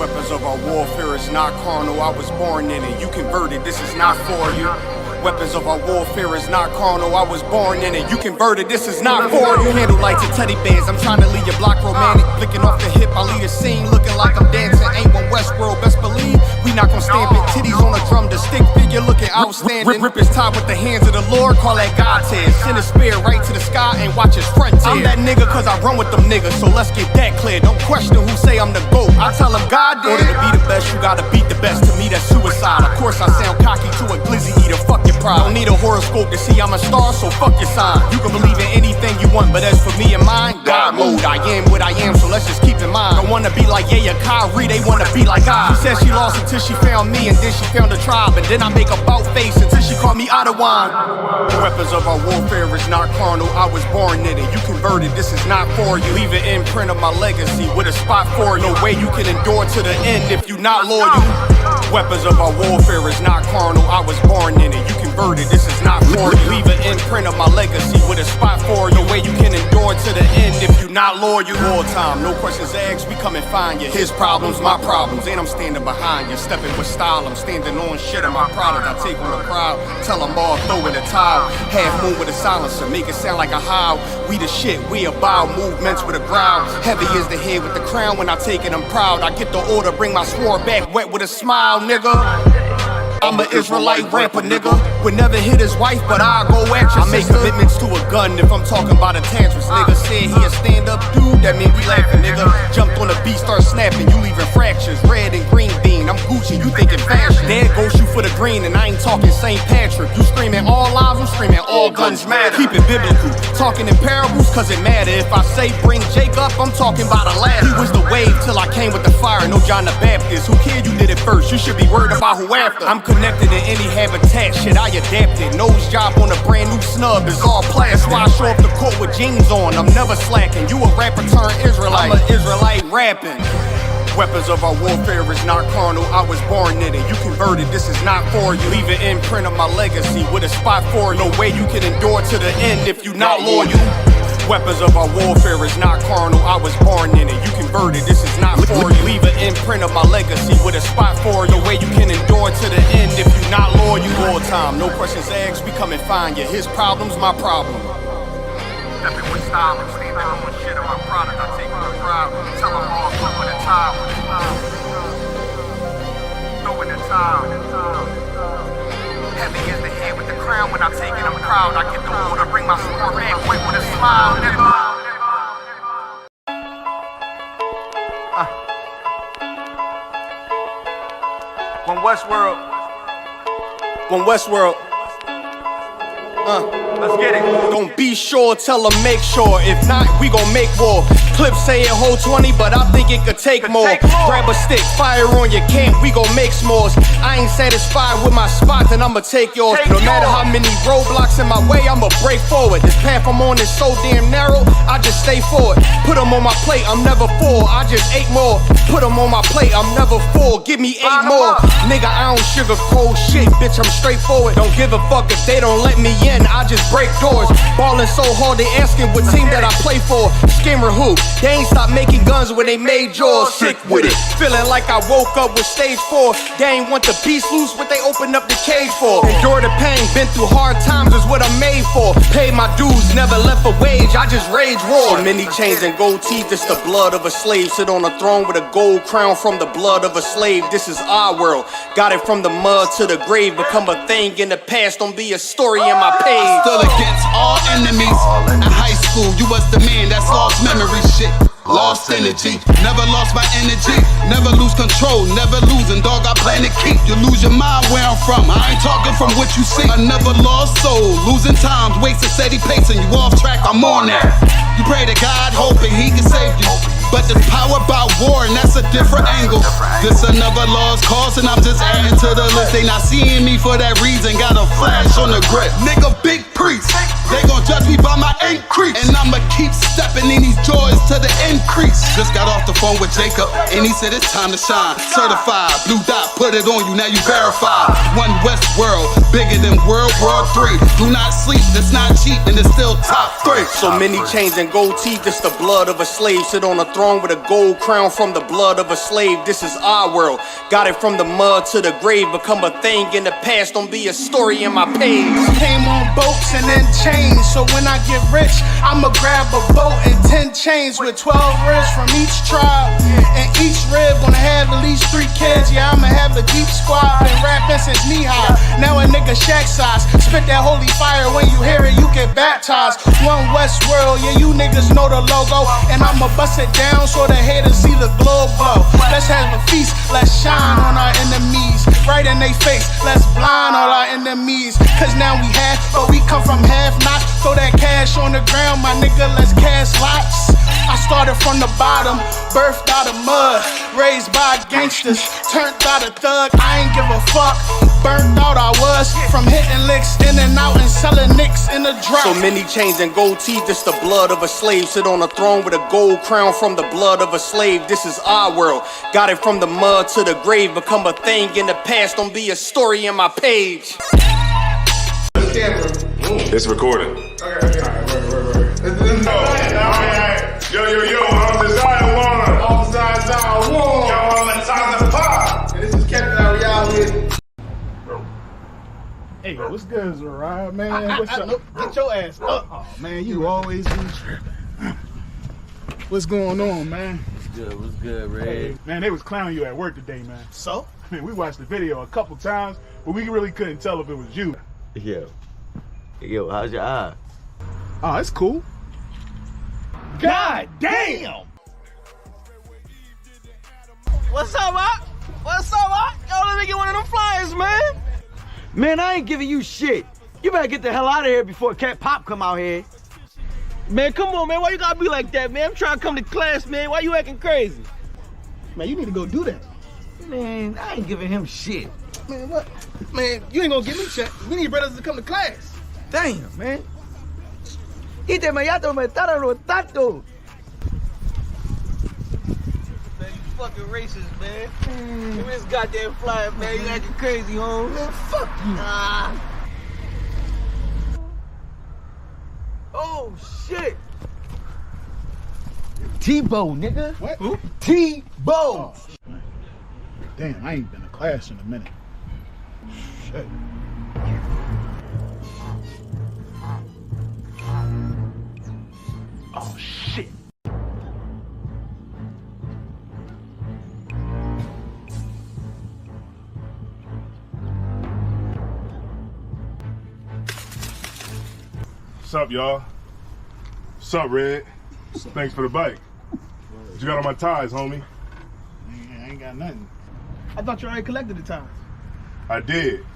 Weapons of our warfare is not carnal, I was born in it. You converted, this is not for you. Weapons of our warfare is not carnal, I was born in it. You converted, this is not for you. Handle lights and teddy bears, I'm trying to leave your block romantic. Flicking off the hip, I leave the scene looking like I'm dancing. Ain't one Westworld, best believe we not gon' stamp it. Titties on a drum, the stick figure looking outstanding. Rip his top with the hands of the Lord, call that God tears. Send a spear right to the sky and watch his front tear. I'm that nigga cause I run with them niggas, so let's get that clear. Don't question who say I'm the GOAT, I tell them God did. In order to be the best, you gotta beat the best. To me that's suicide. Of course I sound cocky to a glizzy eater, fuck your pride. Don't need a horoscope to see I'm a star, so fuck your sign. You can believe in anything you want, but as for me and mine, God mode. I am what I am, so let's just keep in mind. Don't wanna be like yeah, Kyrie, they wanna be like I. She said she lost until she found me, and then she found a tribe, and then I make a bout face until she called me out of wine. The weapons of our warfare is not carnal, I was born in it. You converted, this is not for you. Leave an imprint of my legacy with a spot for you. No way you can endure to the end if you not loyal. Weapons of our warfare is not carnal, I was born in it. You converted, this is not for you. Leave an imprint of my legacy with a spot for you. No way you can endure to the end if you not loyal. All time, no questions asked, we come and find you. His problems, my problems, and I'm standing behind you. Stepping with style, I'm standing on shit of my product. I take on the crowd, tell them all throw in the towel. Half moon with a silencer, make it sound like a howl. We the shit, we about movements with a growl. Heavy is the head with the crown, when I take it I'm proud. I get the order, bring my sword back wet with a smile, nigga. I'm an Israelite rapper, nigga. Would never hit his wife, but I'll go at your sister. I make commitments to a gun if I'm talking about a tantrums. Nigga said he a stand-up dude, that mean we laughing, nigga. Jumped on the beat, start snapping, you leaving fractures. Red and green bean, I'm Gucci, you thinking fashion. There goes you for the green, and I ain't talking St. Patrick. You screaming all lives, I'm screaming all guns matter. Keep it biblical, talking in parables, cause it matter. If I say bring Jake up, I'm talking about a ladder. He was the wave till I came with the fire, no John the Baptist. Who cared you did it first, you should be worried about who after. I'm connected in any habitat, shit I adapted. Nose job on a brand new snub is all plastic. That's why I show up the court with jeans on, I'm never slacking. You a rapper turned Israelite, I'm an Israelite rapping. Weapons of our warfare is not carnal, I was born in it. You converted, this is not for you. Leave an imprint of my legacy with a spot for you. No way you can endure to the end if you not loyal. Weapons of our warfare is not carnal, I was born in it. You converted, this is not for you. Leave an imprint of my legacy with a spot for you. No way you can endure to the end if you not loyal. All time, no questions asked, we come and find you. His problems, my problem. Stepping with style, I'm standing on shit of my product. I take on the crowd, tell them all throw in the towel. Throw in the towel. Heavy is the head with the crown, when I take it I'm proud. I get the order, bring my sword back quick with a smile, nigga. When Westworld, let's get it. Don't be sure, tell them make sure. If not, we gon' make war. Clips say it hold 20, but I think it could take more. Grab a stick, fire on your camp, we gon' make s'mores. I ain't satisfied with my spot, then I'ma take yours. No matter how many roadblocks in my way, I'ma break forward. This path I'm on is so damn narrow, I just stay forward. Put them on my plate, I'm never full, I just ate more. Put them on my plate, I'm never full, give me 8 more. Nigga, I don't sugarcoat shit, bitch, I'm straightforward. Don't give a fuck if they don't let me in, I just break doors. Ballin' so hard, they asking what team that I play for. Scammer who? They ain't stopped making guns when they made yours. Sick with it, feeling like I woke up with stage 4. They ain't want the beast loose, what they opened up the cage for. Endure the pain, been through hard times is what I'm made for. Paid my dues, never left a wage, I just rage war. So many chains and gold teeth, it's the blood of a slave. Sit on a throne with a gold crown from the blood of a slave. This is our world, got it from the mud to the grave. Become a thing in the past, don't be a story in my page. Still against all enemies. In high school, you was the man that's lost memory shit. Lost energy, never lost my energy. Never lose control, never losing, dog, I plan to keep. You lose your mind where I'm from, I ain't talking from what you see. I never lost soul, losing times, wasting steady pacing. You off track, I'm on that. You pray to God, hoping he can save you. But there's power about war, and that's a different angle. This another lost cause, and I'm just adding to the list. They not seeing me for that reason, got a flash on the grip. Nigga, big increase. They gon' judge me by my increase, and I'ma keep stepping in these joys to the increase. Just got off the phone with Jacob, and he said it's time to shine. Certified, blue dot, put it on you, now you verified. One West world, bigger than World War III. Do not sleep, it's not cheap, and it's still top 3. So many chains and gold teeth, this the blood of a slave. Sit on a throne with a gold crown from the blood of a slave. This is our world, got it from the mud to the grave. Become a thing in the past, don't be a story in my page. Came on boats and then chains, so when I get rich, I'ma grab a boat and 10 chains with 12 ribs from each tribe. And each rib gonna have at least 3 kids. Yeah, I'ma have a deep squad, been rapping since knee high. Now a nigga shack size, spit that holy fire, when you hear it, you get baptized. One West world, yeah, you niggas know the logo. And I'ma bust it down so the haters see the glow glow. Let's have a feast, let's shine on our enemies. Right in they face, let's blind all our enemies. Cause now we half, but we come from half knots. Throw that cash on the ground, my nigga, let's cast lots. I started from the bottom, birthed out of mud, raised by gangsters, turned out a thug. I ain't give a fuck, burnt out I was, from hitting licks in and out and selling nicks in the drop. So many chains and gold teeth, this the blood of a slave. Sit on a throne with a gold crown from the blood of a slave. This is our world, got it from the mud to the grave. Become a thing in the past, don't be a story in my page. It's recording. Yo, I'm Desire One. All sides out, war. Yo, I'm the Times of Pop. And this is Captain Ariel. Hey, what's good, Zariah, man? What's up? Get your ass up. Oh, man, you always be tripping. What's going on, man? What's good, Red? Hey, man, they was clowning you at work today, man. So? I mean, we watched the video a couple times, but we really couldn't tell if it was you. Yo, how's your eye? Oh, it's cool. God damn! What's up, Op? What's up, Op? Yo, let me get one of them flyers, man. Man, I ain't giving you shit. You better get the hell out of here before Cat Pop come out here. Man, come on, man. Why you gotta be like that, man? I'm trying to come to class, man. Why you acting crazy? Man, you need to go do that. Man, I ain't giving him shit. Man, what? Man, you ain't gonna give me shit. We need brothers to come to class. Damn, man. Ite me ya me están rotando. Man, you fucking racist, man. Give me this goddamn flyer, man. You acting crazy, homie. Man, fuck you. Oh, shit. Tebow, nigga. What? Who? Tebow. Damn, I ain't been to class in a minute. Shit. Oh, shit. What's up, y'all? What's up, Red? Thanks for the bike. What you got on my ties, homie? I ain't got nothing. I thought you already collected the time. I did,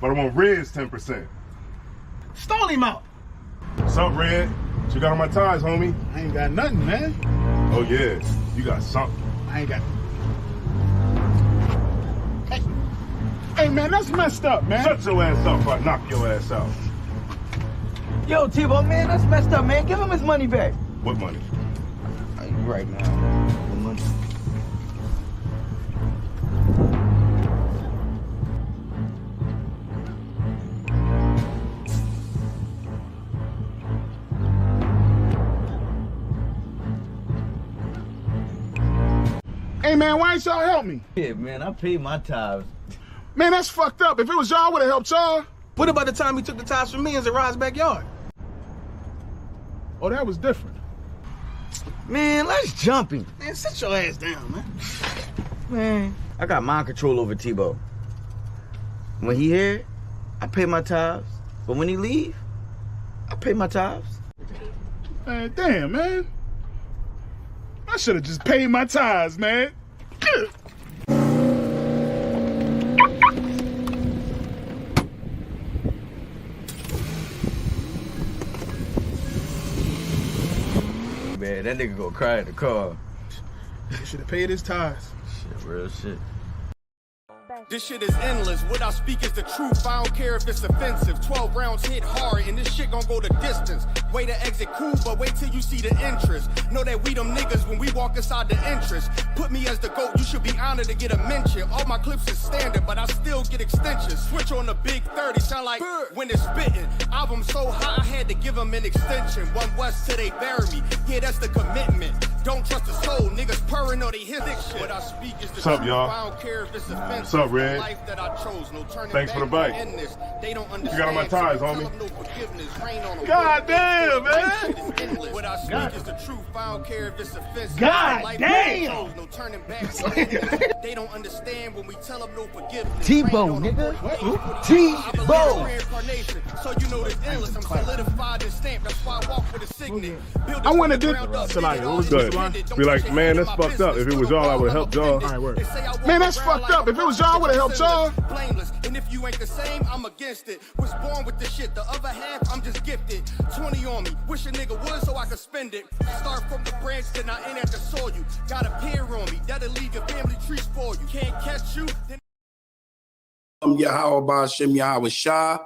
but I want Red's 10%. Stall him out. What's up, Red? What you got on my ties, homie? I ain't got nothing, man. Oh, yeah. You got something. I ain't got. Hey, man, that's messed up, man. Shut your ass up or I knock your ass out. Yo, Tebow, man, that's messed up, man. Give him his money back. What money? You right now. The money. Hey, man, why ain't y'all help me? Yeah, man, I paid my tithes. Man, that's fucked up. If it was y'all, I would have helped y'all. What about the time he took the ties from me in Zariah's backyard? Oh, that was different. Man, let's jump him. Man, sit your ass down, man. Man, I got mind control over Tebow. When he here, I pay my tithes. But when he leave, I pay my tithes. Man, damn, man. I should have just paid my tithes, man. Man, that nigga gonna cry in the car. He should have paid his tithes. Shit, real shit. This shit is endless. What I speak is the truth. I don't care if it's offensive. 12 rounds hit hard, and this shit gon' go the distance. Way to exit cool, but wait till you see the interest. Know that we them niggas when we walk inside the entrance. Put me as the GOAT, you should be honored to get a mention. All my clips is standard, but I still get extensions. Switch on the big 30, sound like when it's spitting. Album so hot, I had to give them an extension. One West till they bury me. Yeah, that's the commitment. Don't trust the soul, niggas purring or they hit this shit. What I speak is the What's up, truth. y'all? I don't care if it's offensive. What's up, Red? Life that I chose, no turning Thanks for the back bike. in this. They don't understand. You got on my tires, homie. Tell them no forgiveness, rain on them. God damn, man. Life shit is endless. What I speak is the truth. I don't care if it's offensive. God Life damn. that I chose, no turning back. They don't understand when we tell them no forgiveness. T-Bone, Rain on them. nigga. T-Bone. Reincarnation. So you know this endless. I'm solidified and stamped. That's why I walk with a signet. Build I wanna it from the do- ground up. Salaya, what was Good. this Be like, man, that's fucked up. If it was y'all, I would've helped y'all. All right, word. Man, that's fucked up. If it was y'all, I would've helped y'all. Blameless. And if you ain't the same, I'm against it. Was born with the shit. The other half, I'm just gifted. 20 on me. Wish a nigga would so I could spend it. Start from the branch, then I ain't at the soil. You got a pair on me. That'll leave your family tree spoil. You can't catch you. Then Yahweh Ba'ashem Yahweh Shah.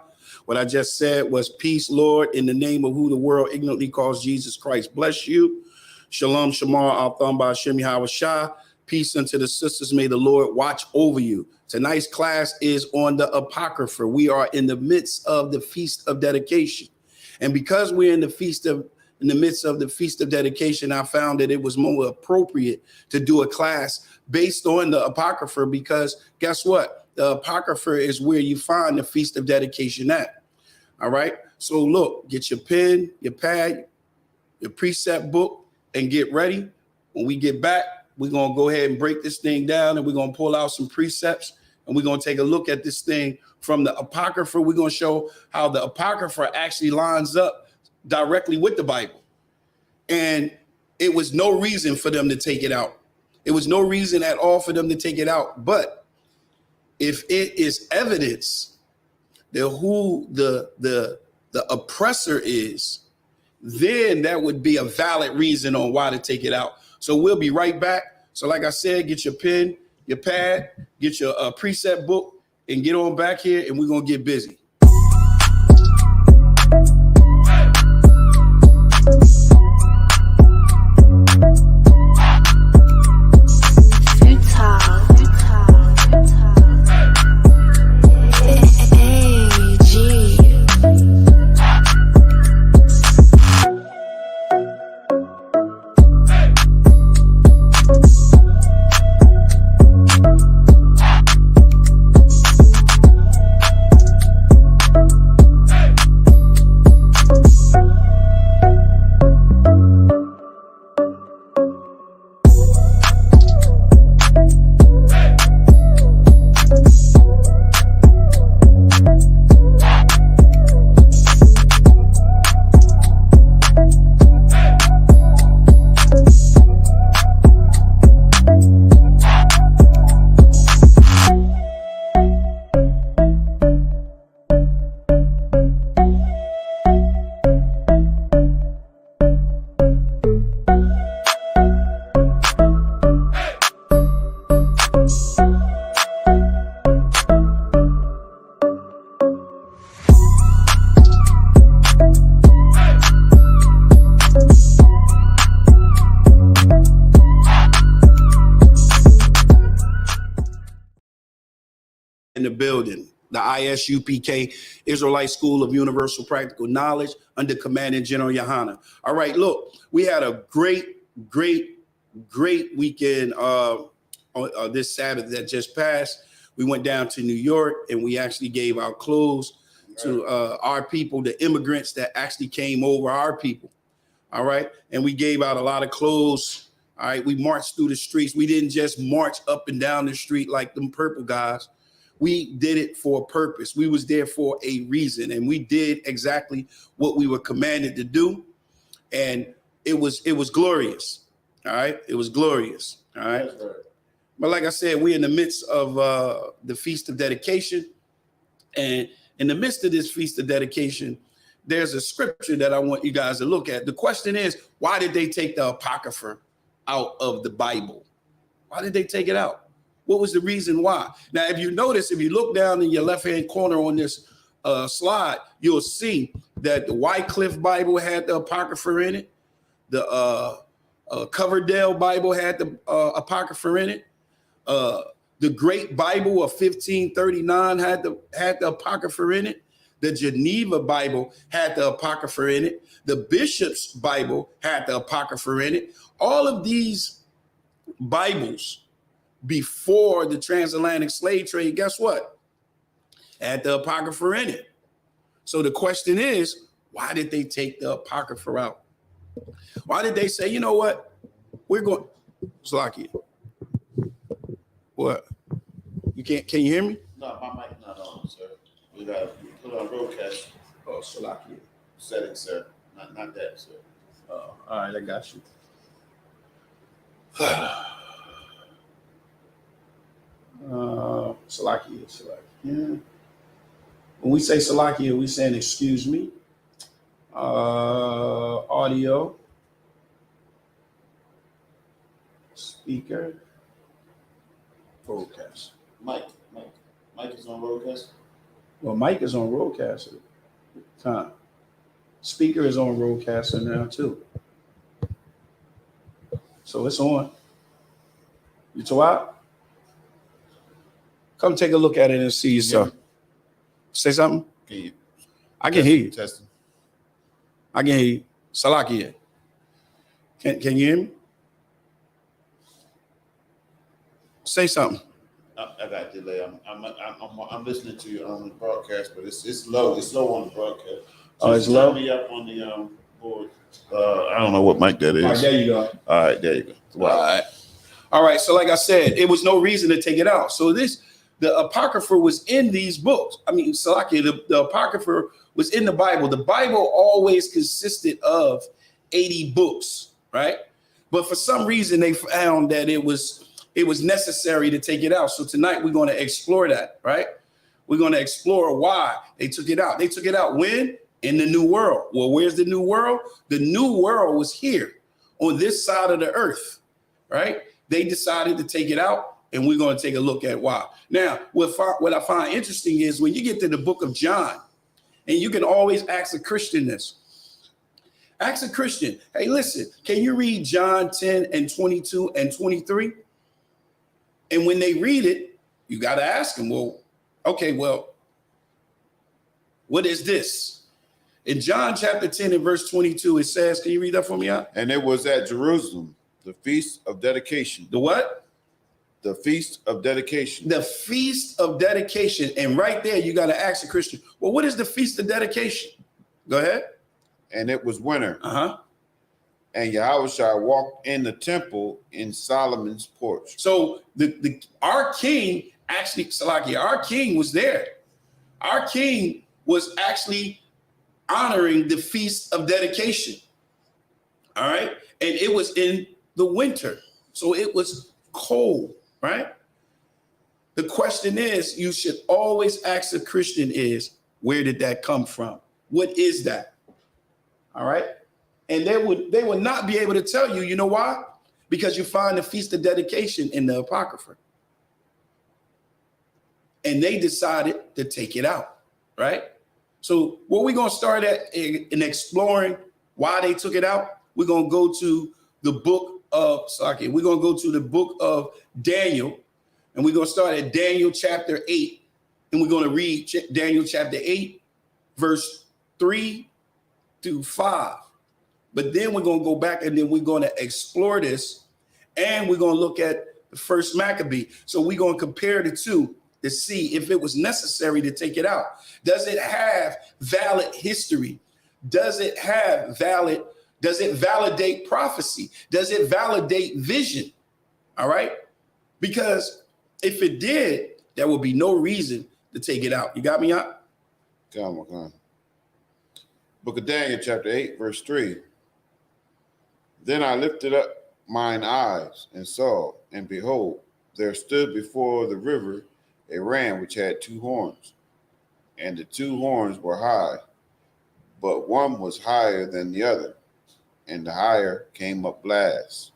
What I just said was peace, Lord, in the name of who the world ignorantly calls Jesus Christ. Bless you. Shalom, Shamar, Al-Tham Ba'ashem Yahweh Shah. Peace unto the sisters. May the Lord watch over you. Tonight's class is on the Apocrypha. We are in the midst of the Feast of Dedication. And because we're in the midst of the Feast of Dedication, I found that it was more appropriate to do a class based on the Apocrypha because guess what? The Apocrypha is where you find the Feast of Dedication at. All right. So look, get your pen, your pad, your precept book, and get ready. When we get back, we're going to go ahead and break this thing down and we're going to pull out some precepts and we're going to take a look at this thing from the Apocrypha. We're going to show how the Apocrypha actually lines up directly with the Bible. And it was no reason for them to take it out. It was no reason at all for them to take it out. But if it is evidence that who the oppressor is, then that would be a valid reason on why to take it out. So we'll be right back. So like I said, get your pen, your pad, get your precept book, and get on back here, and we're going to get busy. In the building, the Isupk, Israelite School of Universal Practical Knowledge, under Commandant General Yohana. All right, look, we had a great weekend this Sabbath that just passed. We went down to New York and we actually gave our clothes to our people, the immigrants that actually came over, our people. All right, and we gave out a lot of clothes. All right, we marched through the streets. We didn't just march up and down the street like them purple guys. We did it for a purpose. We was there for a reason, and we did exactly what we were commanded to do, and it was glorious. All right, it was glorious. All right, but like I said, we're in the midst of the Feast of Dedication, and in the midst of this Feast of Dedication, there's a scripture that I want you guys to look at. The question is, why did they take the Apocrypha out of the Bible? Why did they take it out? What was the reason why? Now, if you notice, if you look down in your left-hand corner on this slide, you'll see that the Wycliffe Bible had the Apocrypha in it. The Coverdale Bible had the Apocrypha in it. The Great Bible of 1539 had the Apocrypha in it. The Geneva Bible had the Apocrypha in it. The Bishop's Bible had the Apocrypha in it. All of these Bibles before the transatlantic slave trade, guess what? Had the Apocrypha in it. So the question is, why did they take the Apocrypha out? Why did they say, you know what? We're going, Salakia. What? You can't, can you hear me? No, my mic not on, sir. We got to put on broadcast. Oh, Salakia. Settings, sir. Not that, sir. All right, I got you. Salakia. When we say Salakia, we saying excuse me. Audio. Speaker. Broadcast. Mike is on broadcast. Well, Mike is on Roadcaster. Time. Speaker is on Roadcaster now too. So it's on. You two out? Come take a look at it and see yourself. Say something. Can you? I can hear you. Testing. I can hear you. Salakia. Can you hear me? Say something. I got delay. I'm listening to you on the broadcast, but it's low. It's low on the broadcast. Oh, it's low? Turn me up on the board. I don't know what mic that is. All right, there you go. All right, there you go. Wow. All right. So like I said, it was no reason to take it out. So the Apocrypha was in these books. I mean, Salakia, the Apocrypha was in the Bible. The Bible always consisted of 80 books, right? But for some reason, they found that it was necessary to take it out. So tonight we're going to explore that, right? We're going to explore why they took it out. They took it out when? In the New World. Well, where's the New World? The New World was here on this side of the earth, right? They decided to take it out, and we're going to take a look at why. Now, what I find interesting is when you get to the book of John, and you can always ask a Christian this. Ask a Christian, hey, listen, can you read John 10 and 22 and 23? And when they read it, you got to ask them, well, what is this? In John chapter 10 and verse 22, it says, can you read that for me out? And it was at Jerusalem, the Feast of Dedication. The what? The Feast of Dedication. The Feast of Dedication. And right there, you got to ask a Christian, well, what is the Feast of Dedication? Go ahead. And it was winter. Uh-huh. And Yahushua walked in the temple in Solomon's porch. So our king actually, Salakia, our king was there. Our king was actually honoring the Feast of Dedication. All right. And it was in the winter. So it was cold, right? The question is, you should always ask a Christian is, where did that come from? What is that? All right. And they would not be able to tell you, you know why? Because you find the Feast of Dedication in the Apocrypha. And they decided to take it out, right? So what we're going to start at in exploring why they took it out, we're going to go to the book of, we're going to go to the book of Daniel, and we're going to start at Daniel chapter 8, and we're going to read Daniel chapter 8, verse 3 through 5. But then we're going to go back and then we're going to explore this, and we're going to look at the first Maccabee. So we're going to compare the two to see if it was necessary to take it out. Does it have valid history? Does it validate prophecy? Does it validate vision? All right. Because if it did, there would be no reason to take it out. You got me out? Come on. Book of Daniel, chapter 8, verse 3. Then I lifted up mine eyes and saw, and behold, there stood before the river a ram which had two horns, and the two horns were high, but one was higher than the other, and the higher came up last.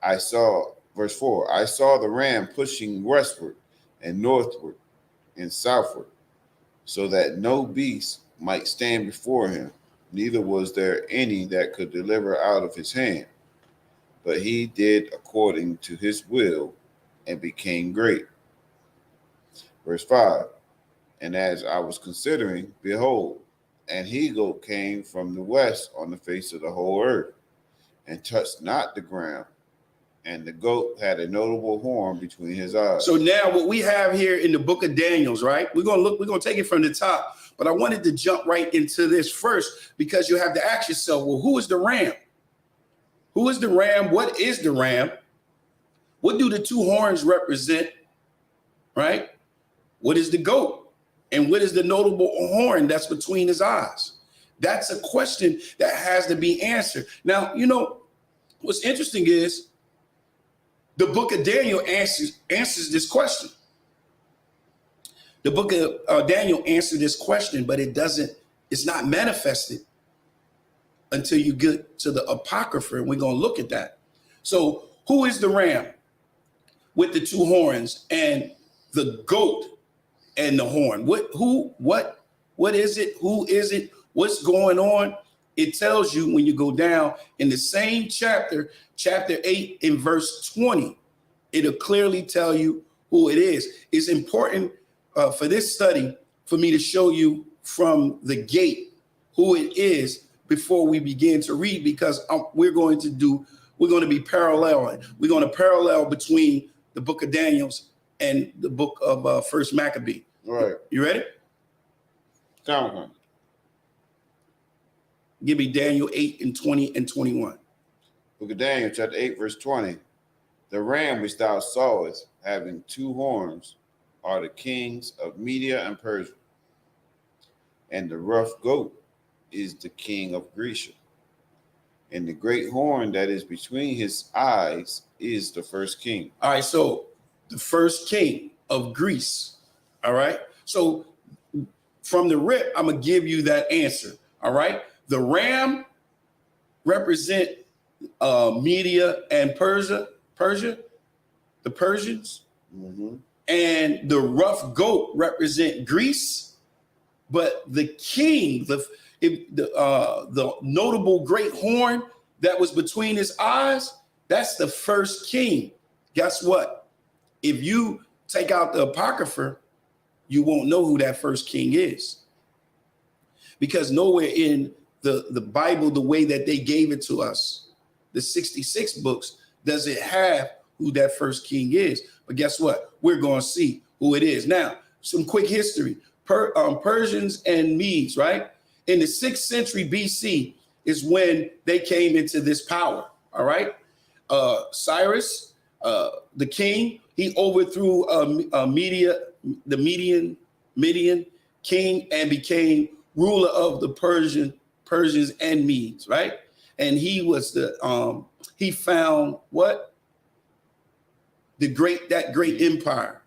I saw verse 4, I saw the ram pushing westward and northward and southward, so that no beast might stand before him, neither was there any that could deliver out of his hand. But he did according to his will and became great. Verse 5, and as I was considering, behold, an he-goat came from the west on the face of the whole earth, and touched not the ground. And the goat had a notable horn between his eyes. So now what we have here in the book of Daniel's, right? We're going to take it from the top, but I wanted to jump right into this first because you have to ask yourself, well, who is the ram? Who is the ram? What is the ram? What do the two horns represent, right? What is the goat? And what is the notable horn that's between his eyes? That's a question that has to be answered. Now, you know, what's interesting is the book of Daniel answers this question. The book of Daniel answered this question, but it's not manifested until you get to the Apocrypha, and we're going to look at that. So who is the ram with the two horns and the goat and the horn? What is it? Who is it? What's going on? It tells you when you go down in the same chapter 8 in verse 20, it'll clearly tell you who it is. It's important for this study for me to show you from the gate who it is before we begin to read, because we're going to be paralleling. We're going to parallel between the book of Daniel's and the book of First Maccabee. All right. You ready? Come. Give me Daniel 8 and 20 and 21. Book of Daniel, chapter 8, verse 20. The ram which thou sawest, having two horns, are the kings of Media and Persia. And the rough goat is the king of Grecia. And the great horn that is between his eyes is the first king. All right, so the first king of Greece. All right. So from the rip, I'm going to give you that answer. All right. The ram represent Media and Persia, the Persians. Mm-hmm. And the rough goat represent Greece. But the king, the notable great horn that was between his eyes, that's the first king. Guess what? If you take out the Apocrypha, you won't know who that first king is. Because nowhere in the Bible, the way that they gave it to us, the 66 books, does it have who that first king is. But guess what? We're going to see who it is. Now, some quick history. Persians and Medes, right? In the 6th century BC is when they came into this power, all right? Cyrus, the king, he overthrew the Median king and became ruler of the Persians and Medes, right? And he was he found what? That great empire.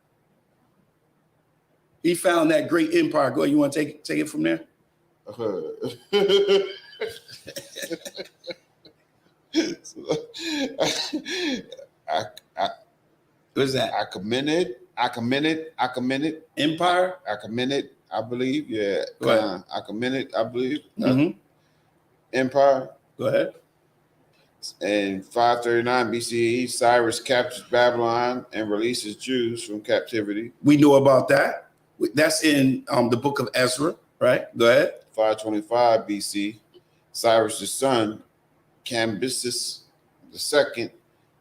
He found that great empire. Go ahead, you want to take it from there? What is that? Achaemenid Empire? Achaemenid, I believe. Yeah. Achaemenid, I believe. Mm-hmm. Empire. Go ahead. In 539 BCE, Cyrus captures Babylon and releases Jews from captivity. We know about that. That's in the book of Ezra, right? Go ahead. 525 BC, Cyrus' son, Cambyses II,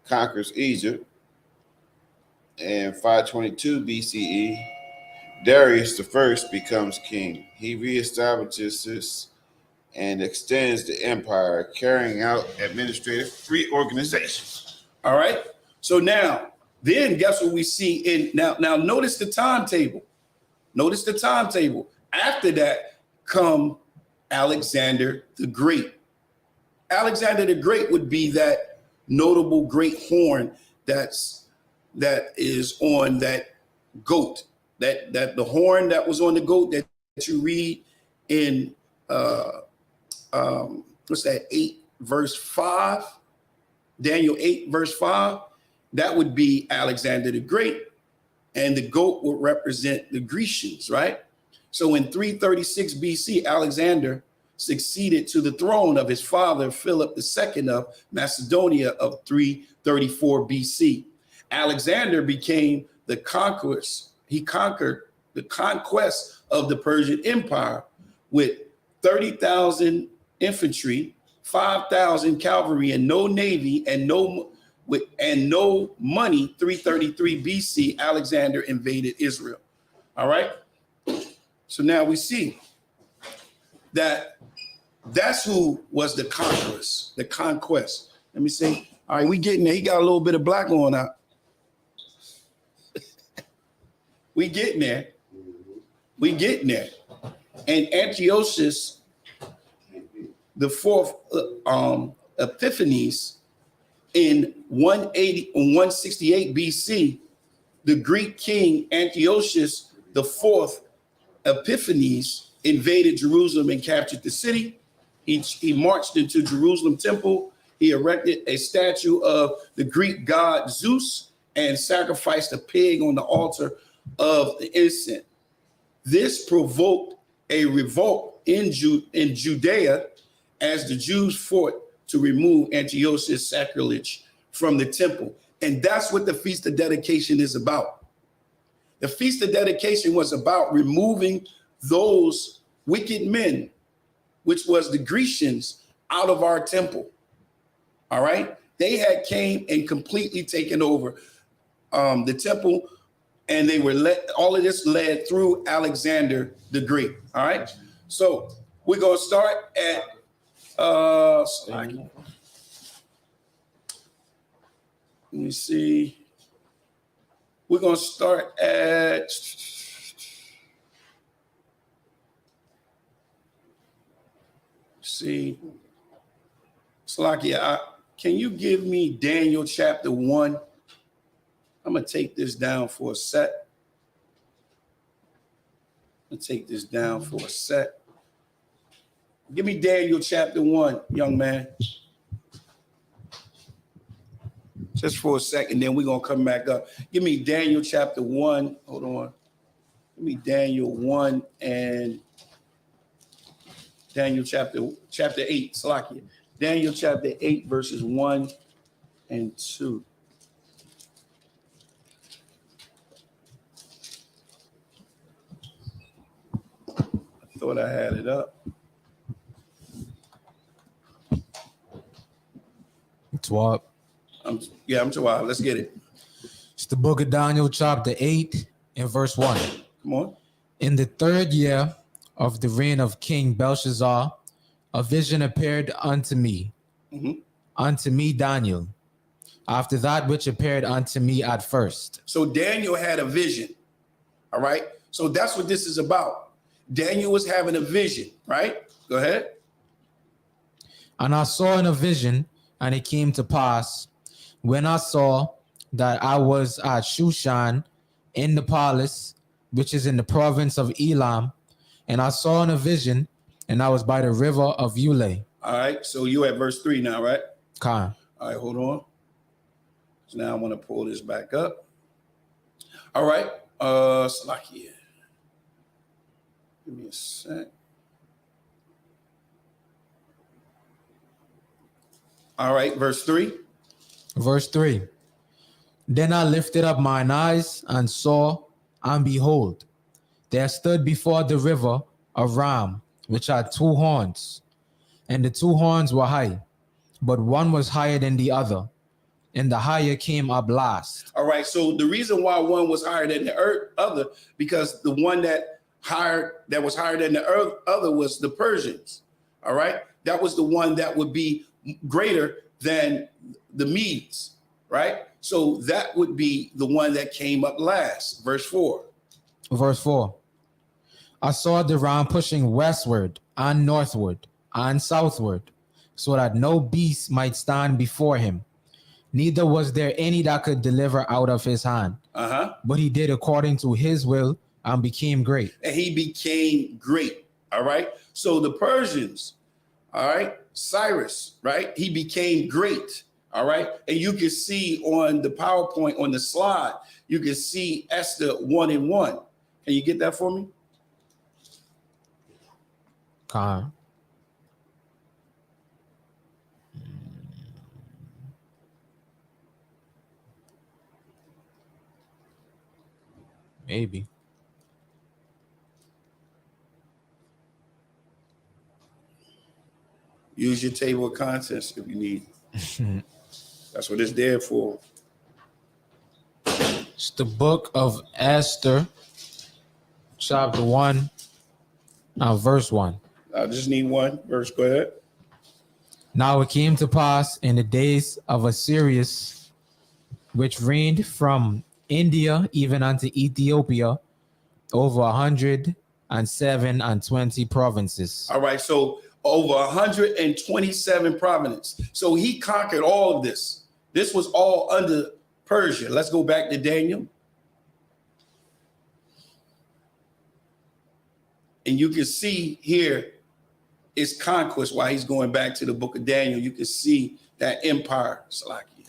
conquers Egypt. And 522 BCE, Darius I becomes king. He reestablishes and extends the empire, carrying out administrative reorganization. All right. So now, then guess what we see in now notice the timetable. Notice the timetable. After that come Alexander the Great. Alexander the Great would be that notable great horn that is on that goat. That the horn that was on the goat that you read in what's that, 8 verse 5, Daniel 8 verse 5. that would be Alexander the Great, and the goat would represent the Grecians, right? So in 336 BC, Alexander succeeded to the throne of his father, Philip II of Macedonia of 334 BC. Alexander became the conqueror. He conquered the conquest of the Persian Empire with 30,000 infantry, 5,000 cavalry, and no navy, and no money. 333 BC, Alexander invaded Israel. All right. So now we see that that's who was the conquerors, the conquest. Let me see. All right, we getting there. He got a little bit of black on out. We getting there. We getting there. And Antiochus, the fourth Epiphanes, in 168 BC, the Greek king Antiochus the fourth Epiphanes invaded Jerusalem and captured the city. He marched into Jerusalem temple. He erected a statue of the Greek god Zeus and sacrificed a pig on the altar of the incense. This provoked a revolt in Judea as the Jews fought to remove Antiochus' sacrilege from the temple. And that's what the Feast of Dedication is about. The Feast of Dedication was about removing those wicked men, which was the Grecians, out of our temple. All right. They had came and completely taken over the temple, and they were all of this led through Alexander the Great. All right. So we're going to start at let me see. We're going to start at Slakia, can you give me Daniel chapter 1? I'm going to take this down for a sec. Give me Daniel chapter 1, young man. Just for a second, then we're going to come back up. Give me Daniel chapter 1. Hold on. Give me Daniel 1 and Daniel chapter 8. Slakia. Daniel chapter 8, verses 1 and 2. I thought I had it up. Twab. I'm Tawab. Let's get it. It's the book of Daniel, chapter 8, and verse 1. Come on. In the 3rd year of the reign of King Belshazzar, a vision appeared unto me, Daniel, after that which appeared unto me at first. So Daniel had a vision. All right. So that's what this is about. Daniel was having a vision, right? Go ahead. And I saw in a vision, and it came to pass, when I saw that I was at Shushan in the palace, which is in the province of Elam, and I saw in a vision, and I was by the river of Ulai. All right, so you at verse 3 now, right? Khan. All right, hold on. So now I want to pull this back up. All right, Slakia. Give me a sec. All right, verse 3. Verse 3. Then I lifted up mine eyes and saw, and behold, there stood before the river a ram, which had 2 horns, and the 2 horns were high, but one was higher than the other, and the higher came up last. All right, so the reason why one was higher than the other, because the one that was higher than the other was the Persians. All right, that was the one that would be greater than the Medes, right? So that would be the one that came up last. Verse 4. Verse 4. I saw the ram pushing westward and northward and southward, so that no beast might stand before him. Neither was there any that could deliver out of his hand. But he did according to his will and became great. And he became great. All right. So the Persians, all right, Cyrus, right? He became great. All right. And you can see on the PowerPoint on the slide, you can see Esther 1:1. Can you get that for me? Con. Maybe. Use your table of contents if you need. That's what it's there for. It's the book of Esther, chapter 1, verse 1. I just need one verse. Go ahead. Now it came to pass in the days of Assyrius, which reigned from India even unto Ethiopia, over 127 provinces. All right. So over 127 provinces. So he conquered all of this. This was all under Persia. Let's go back to Daniel. And you can see here is conquest while he's going back to the book of Daniel. You can see that empire, Salaki.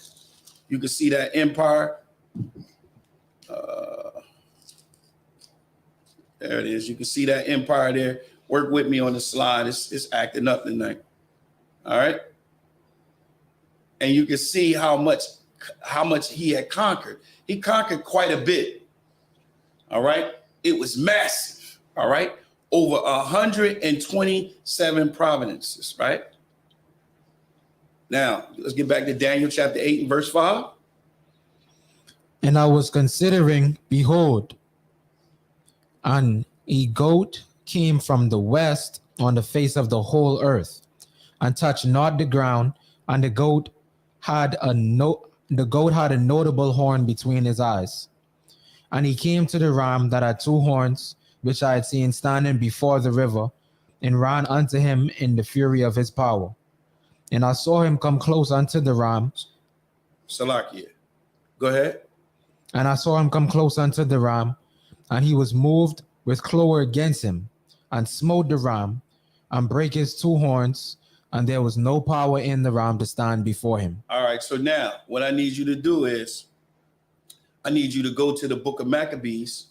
You can see that empire. There it is. You can see that empire there. Work with me on the slide. It's acting up tonight. All right. And you can see how much he had conquered. He conquered quite a bit. All right. It was massive. All right. Over 127 provinces. Right. Now, let's get back to Daniel chapter 8 and verse 5. And I was considering, behold, and a goat came from the west on the face of the whole earth, and touched not the ground, and the goat had a notable horn between his eyes. And he came to the ram that had two horns, which I had seen standing before the river, and ran unto him in the fury of his power. And I saw him come close unto the ram. Salakia. Go ahead. And I saw him come close unto the ram, and he was moved with clover against him, and smote the ram, and brake his two horns, and there was no power in the ram to stand before him. All right, so now what I need you to do is, I need you to go to the book of Maccabees.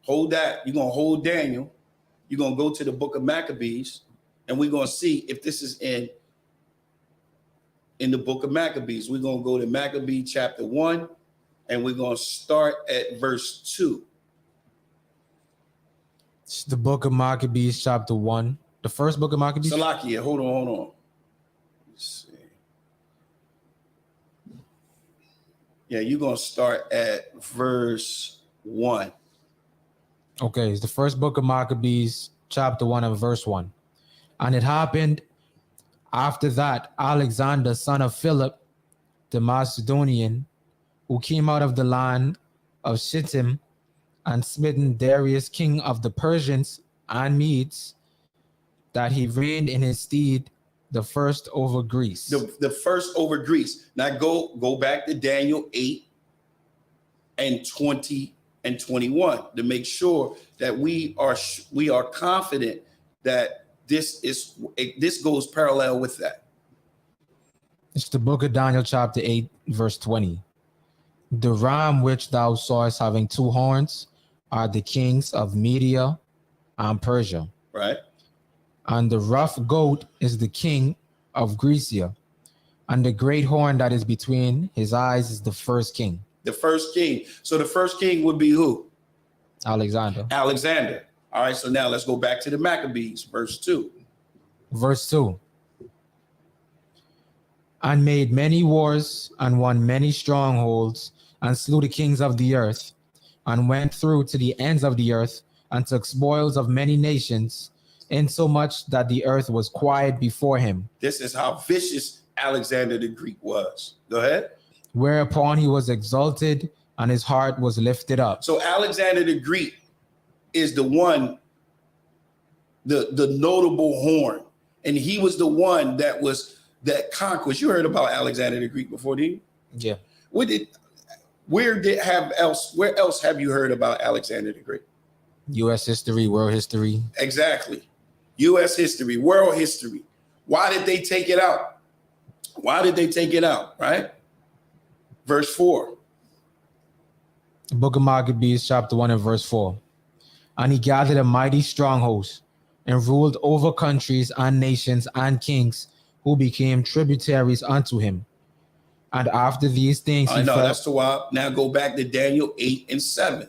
Hold that. You're going to hold Daniel. You're going to go to the book of Maccabees, and we're going to see if this is in the book of Maccabees. We're going to go to Maccabee chapter 1, and we're going to start at verse 2. It's the book of Maccabees, chapter 1. The first book of Maccabees? Salakia, hold on. Let's see. Yeah, you're going to start at verse 1. Okay, it's the first book of Maccabees, chapter 1 and verse 1. And it happened after that, Alexander, son of Philip, the Macedonian, who came out of the land of Shittim, and smitten Darius, king of the Persians and Medes, that he reigned in his stead, the first over Greece. The first over Greece. Now go back to Daniel 8 and 20 and 21 to make sure that we are confident that this goes parallel with that. It's the book of Daniel, chapter 8, verse 20. The ram which thou sawest having two horns are the kings of Media and Persia. Right. And the rough goat is the king of Grecia. And the great horn that is between his eyes is the first king. The first king. So the first king would be who? Alexander. All right, so now let's go back to the Maccabees, verse 2. Verse 2. And made many wars, and won many strongholds, and slew the kings of the earth, and went through to the ends of the earth, and took spoils of many nations, insomuch that the earth was quiet before him. This is how vicious Alexander the Greek was. Go ahead. Whereupon he was exalted, and his heart was lifted up. So Alexander the Greek is the one, the notable horn. And he was the one that conquest. You heard about Alexander the Greek before, didn't you? Yeah. Where else have you heard about Alexander the Great? U.S. history, world history. Exactly. U.S. history, world history. Why did they take it out? Why did they take it out? Right? Verse 4. Book of Maccabees, chapter 1 and verse 4. And he gathered a mighty strong host and ruled over countries and nations and kings who became tributaries unto him. And after these things I know that's the why. Now go back to Daniel 8 and 7.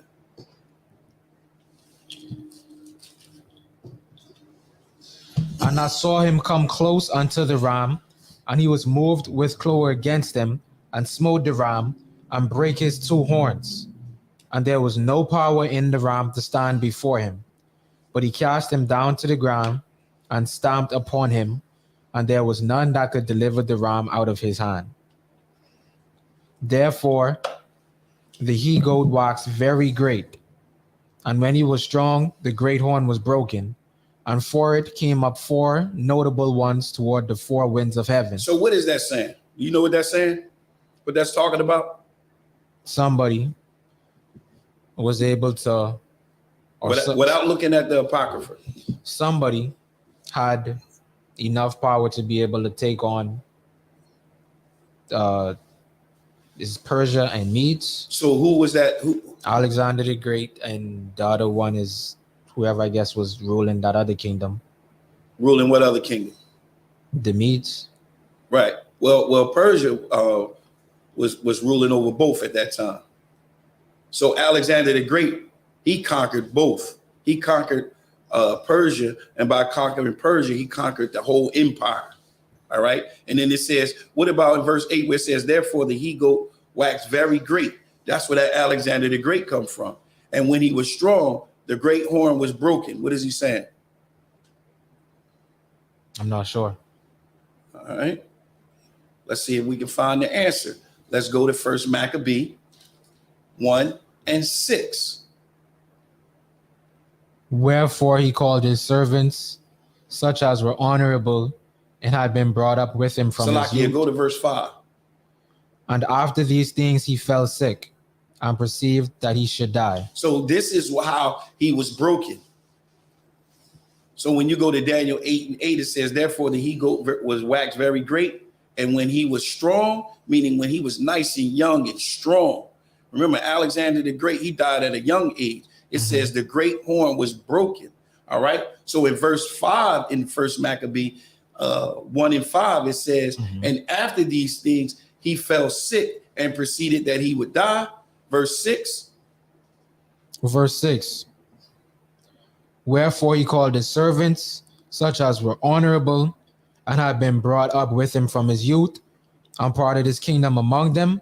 And I saw him come close unto the ram, and he was moved with clover against him, and smote the ram, and brake his 2 horns. And there was no power in the ram to stand before him. But he cast him down to the ground, and stamped upon him, and there was none that could deliver the ram out of his hand. Therefore the he-goat waxed very great, and when he was strong, the great horn was broken, and for it came up 4 notable ones toward the 4 winds of heaven. So what is that saying? You know what that's saying? What that's talking about? Somebody was able to, without looking at the Apocrypha, somebody had enough power to be able to take on is Persia and Medes. So who was that? Who? Alexander the Great, and the other one is whoever I guess was ruling that other kingdom. Ruling what other kingdom? The Medes. Right. Well, Persia was ruling over both at that time. So Alexander the Great, he conquered both. He conquered Persia, and by conquering Persia, he conquered the whole empire. All right. And then it says, what about in verse 8 where it says, therefore the he-goat waxed very great. That's where that Alexander the Great come from. And when he was strong, the great horn was broken. What is he saying? I'm not sure. All right. Let's see if we can find the answer. Let's go to 1 Maccabee 1 and 6. Wherefore he called his servants, such as were honorable, and had been brought up with him from his youth. Go to verse 5. And after these things he fell sick, and perceived that he should die. So this is how he was broken. So when you go to Daniel 8 and 8, it says, therefore the he-goat was waxed very great. And when he was strong, meaning when he was nice and young and strong. Remember, Alexander the Great, he died at a young age. It says the great horn was broken. All right. So in verse 5 in 1 Maccabee 1 and 5, it says, and after these things, he fell sick and proceeded that he would die. Verse 6. Verse 6. Wherefore he called his servants, such as were honorable, and had been brought up with him from his youth, and parted his kingdom among them,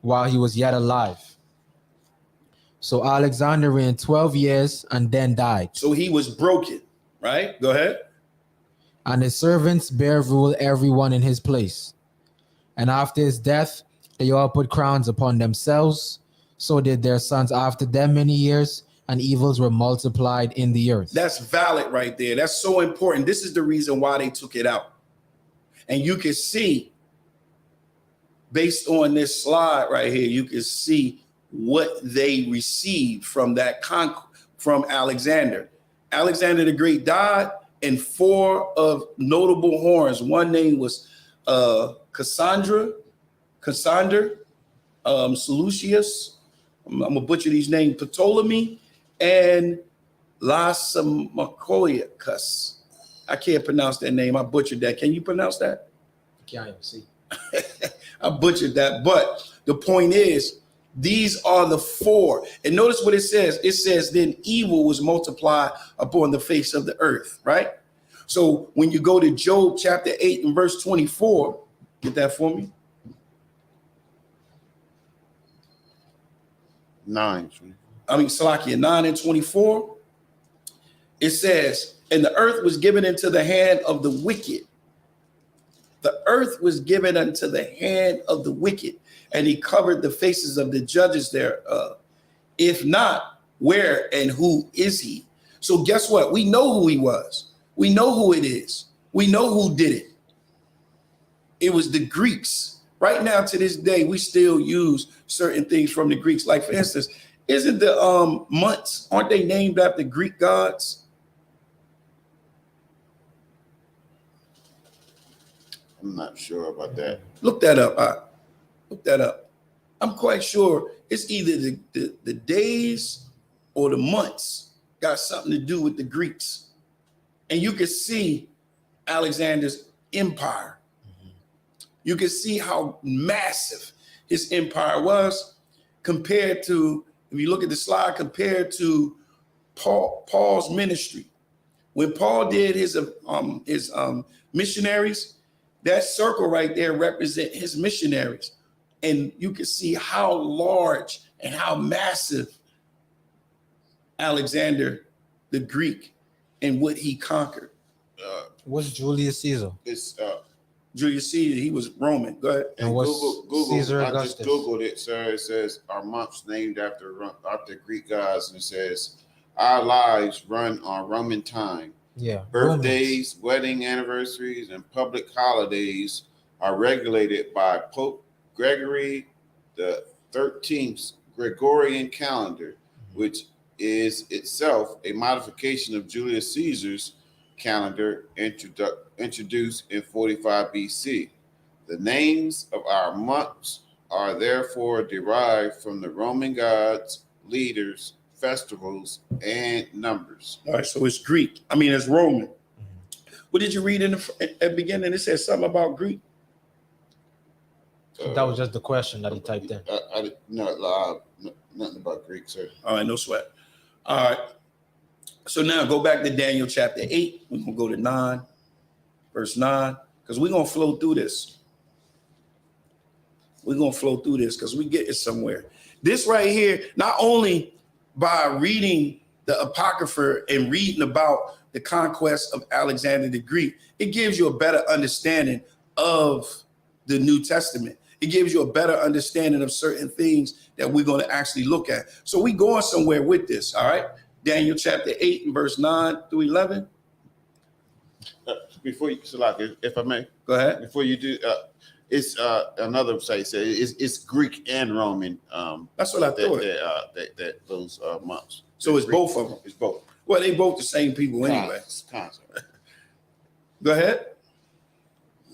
while he was yet alive. So Alexander reigned 12 years and then died. So he was broken, right? Go ahead. And his servants bare rule everyone in his place. And after his death, they all put crowns upon themselves. So did their sons after them many years, and evils were multiplied in the earth. That's valid right there. That's so important. This is the reason why they took it out. And you can see, based on this slide right here, you can see what they received from that from Alexander. Alexander the Great died, and 4 of notable horns. One name was Cassander, Seleucus. I'm gonna butcher these names. Ptolemy and Lysimachus. I can't pronounce that name. I butchered that. Can you pronounce that? I can't even see. I butchered that. But the point is, these are the 4. And notice what it says. It says, then evil was multiplied upon the face of the earth, right? So when you go to Job chapter 8 and verse 24, get that for me. 9. Salakia 9 and 24. It says, and the earth was given into the hand of the wicked. The earth was given unto the hand of the wicked, and he covered the faces of the judges thereof. If not, where and who is he? So guess what? We know who he was. We know who it is. We know who did it. It was the Greeks. Right now, to this day, we still use certain things from the Greeks. Like, for instance, isn't the months, aren't they named after Greek gods? I'm not sure about that. Look that up. Look that up. I'm quite sure it's either the days or the months got something to do with the Greeks. And you can see Alexander's empire. You can see how massive his empire was compared to, if you look at the slide, compared to Paul's ministry. When Paul did his missionaries, that circle right there represent his missionaries. And you can see how large and how massive Alexander the Greek and what he conquered. What's Julius Caesar? It's Julius Caesar, he was Roman. Go ahead. And what's Google. Caesar I Augustus? just Googled it, sir. It says our months named after Greek gods, and it says our lives run on Roman time. Yeah. Birthdays, wedding anniversaries, and public holidays are regulated by Pope Gregory the 13th's Gregorian calendar, which is itself a modification of Julius Caesar's calendar introduced in 45 BC. The names of our months are therefore derived from the Roman gods, leaders, festivals, and numbers. All right, so it's Greek. I mean, it's Roman. What did you read at the beginning? It said something about Greek. That was just the question that he typed in. Nothing about Greek, sir. All right, no sweat. All right. So now go back to Daniel chapter 8. We're going to go to 9, verse 9, because we're going to flow through this. We're going to flow through this because we get it somewhere. This right here, not only by reading the Apocrypha and reading about the conquest of Alexander the Greek, it gives you a better understanding of the New Testament. It gives you a better understanding of certain things that we're going to actually look at. So we're going somewhere with this, all right? Daniel chapter 8 and verse 9 through 11. Before you, Salak, if I may. Go ahead. Before you do, it's another site says it's Greek and Roman. That's what I thought. That those months. So it's Greek. both of them. It's both. Well, they both the same people anyway. Concept. Go ahead.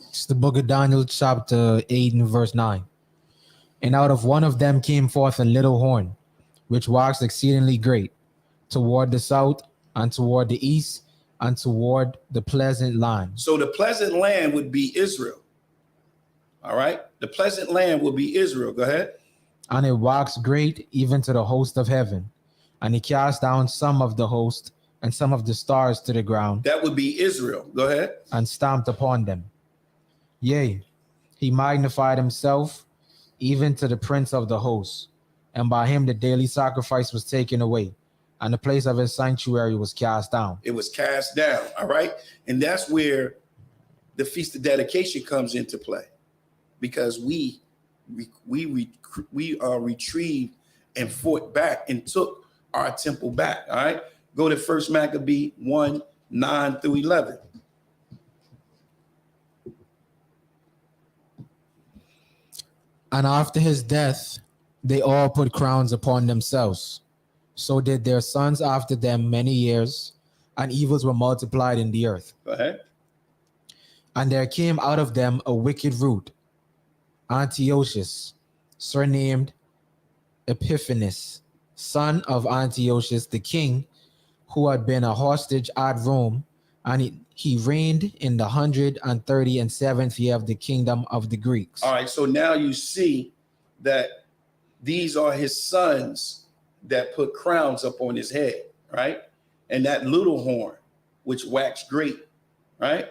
It's the book of Daniel, chapter 8 and verse 9. And out of one of them came forth a little horn, which waxed exceedingly great, toward the south and toward the east and toward the pleasant land. So the pleasant land would be Israel. All right. The pleasant land will be Israel. Go ahead. And it waxed great even to the host of heaven. And he cast down some of the host and some of the stars to the ground. That would be Israel. Go ahead. And stamped upon them. Yea, he magnified himself even to the prince of the host. And by him the daily sacrifice was taken away. And the place of his sanctuary was cast down. It was cast down. All right. And that's where the Feast of Dedication comes into play. Because we retrieved and fought back and took our temple back. All right. Go to 1 Maccabee 1, 9 through 11. And after his death, they all put crowns upon themselves. So did their sons after them many years, and evils were multiplied in the earth. Go ahead. And there came out of them a wicked root, Antiochus, surnamed Epiphanes, son of Antiochus the king, who had been a hostage at Rome, and he reigned in the 137th year of the kingdom of the Greeks. All right. So now you see that these are his sons that put crowns up on his head, right? And that little horn, which waxed great, right?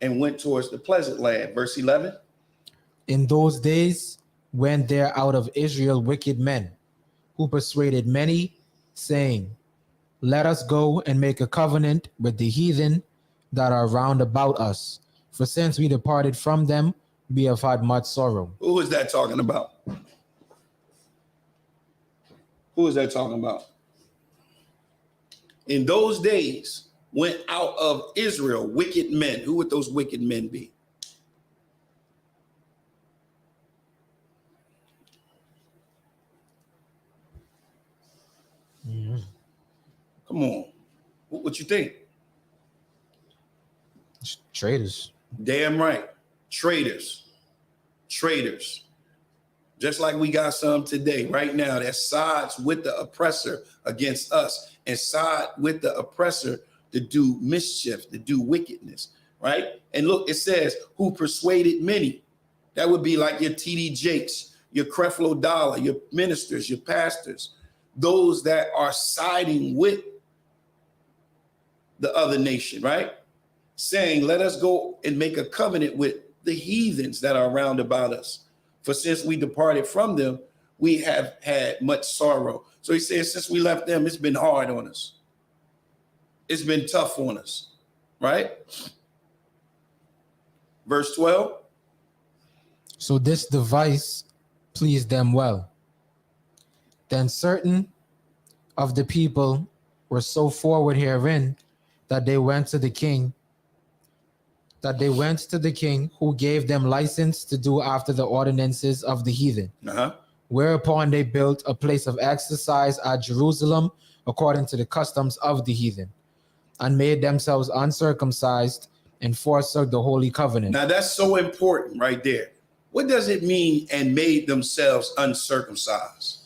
And went towards the pleasant land. Verse 11. In those days went there out of Israel wicked men, who persuaded many, saying, let us go and make a covenant with the heathen that are round about us. For since we departed from them, we have had much sorrow. Who is that talking about? Who is that talking about? In those days went out of Israel wicked men. Who would those wicked men be? Mm-hmm. Come on. What you think? Traitors. Damn right. Traitors. Just like we got some today, right now, that sides with the oppressor against us and side with the oppressor to do mischief, to do wickedness, right? And look, it says, who persuaded many. That would be like your TD Jakes, your Creflo Dollar, your ministers, your pastors, those that are siding with the other nation, right? Saying, let us go and make a covenant with the heathens that are round about us. For since we departed from them, we have had much sorrow. So he says, since we left them, it's been hard on us. It's been tough on us, right? Verse 12. So this device pleased them well. Then certain of the people were so forward herein that they went to the king, who gave them license to do after the ordinances of the heathen. Whereupon they built a place of exercise at Jerusalem according to the customs of the heathen, and made themselves uncircumcised and forsook the holy covenant. Now that's so important right there. What does it mean, and made themselves uncircumcised?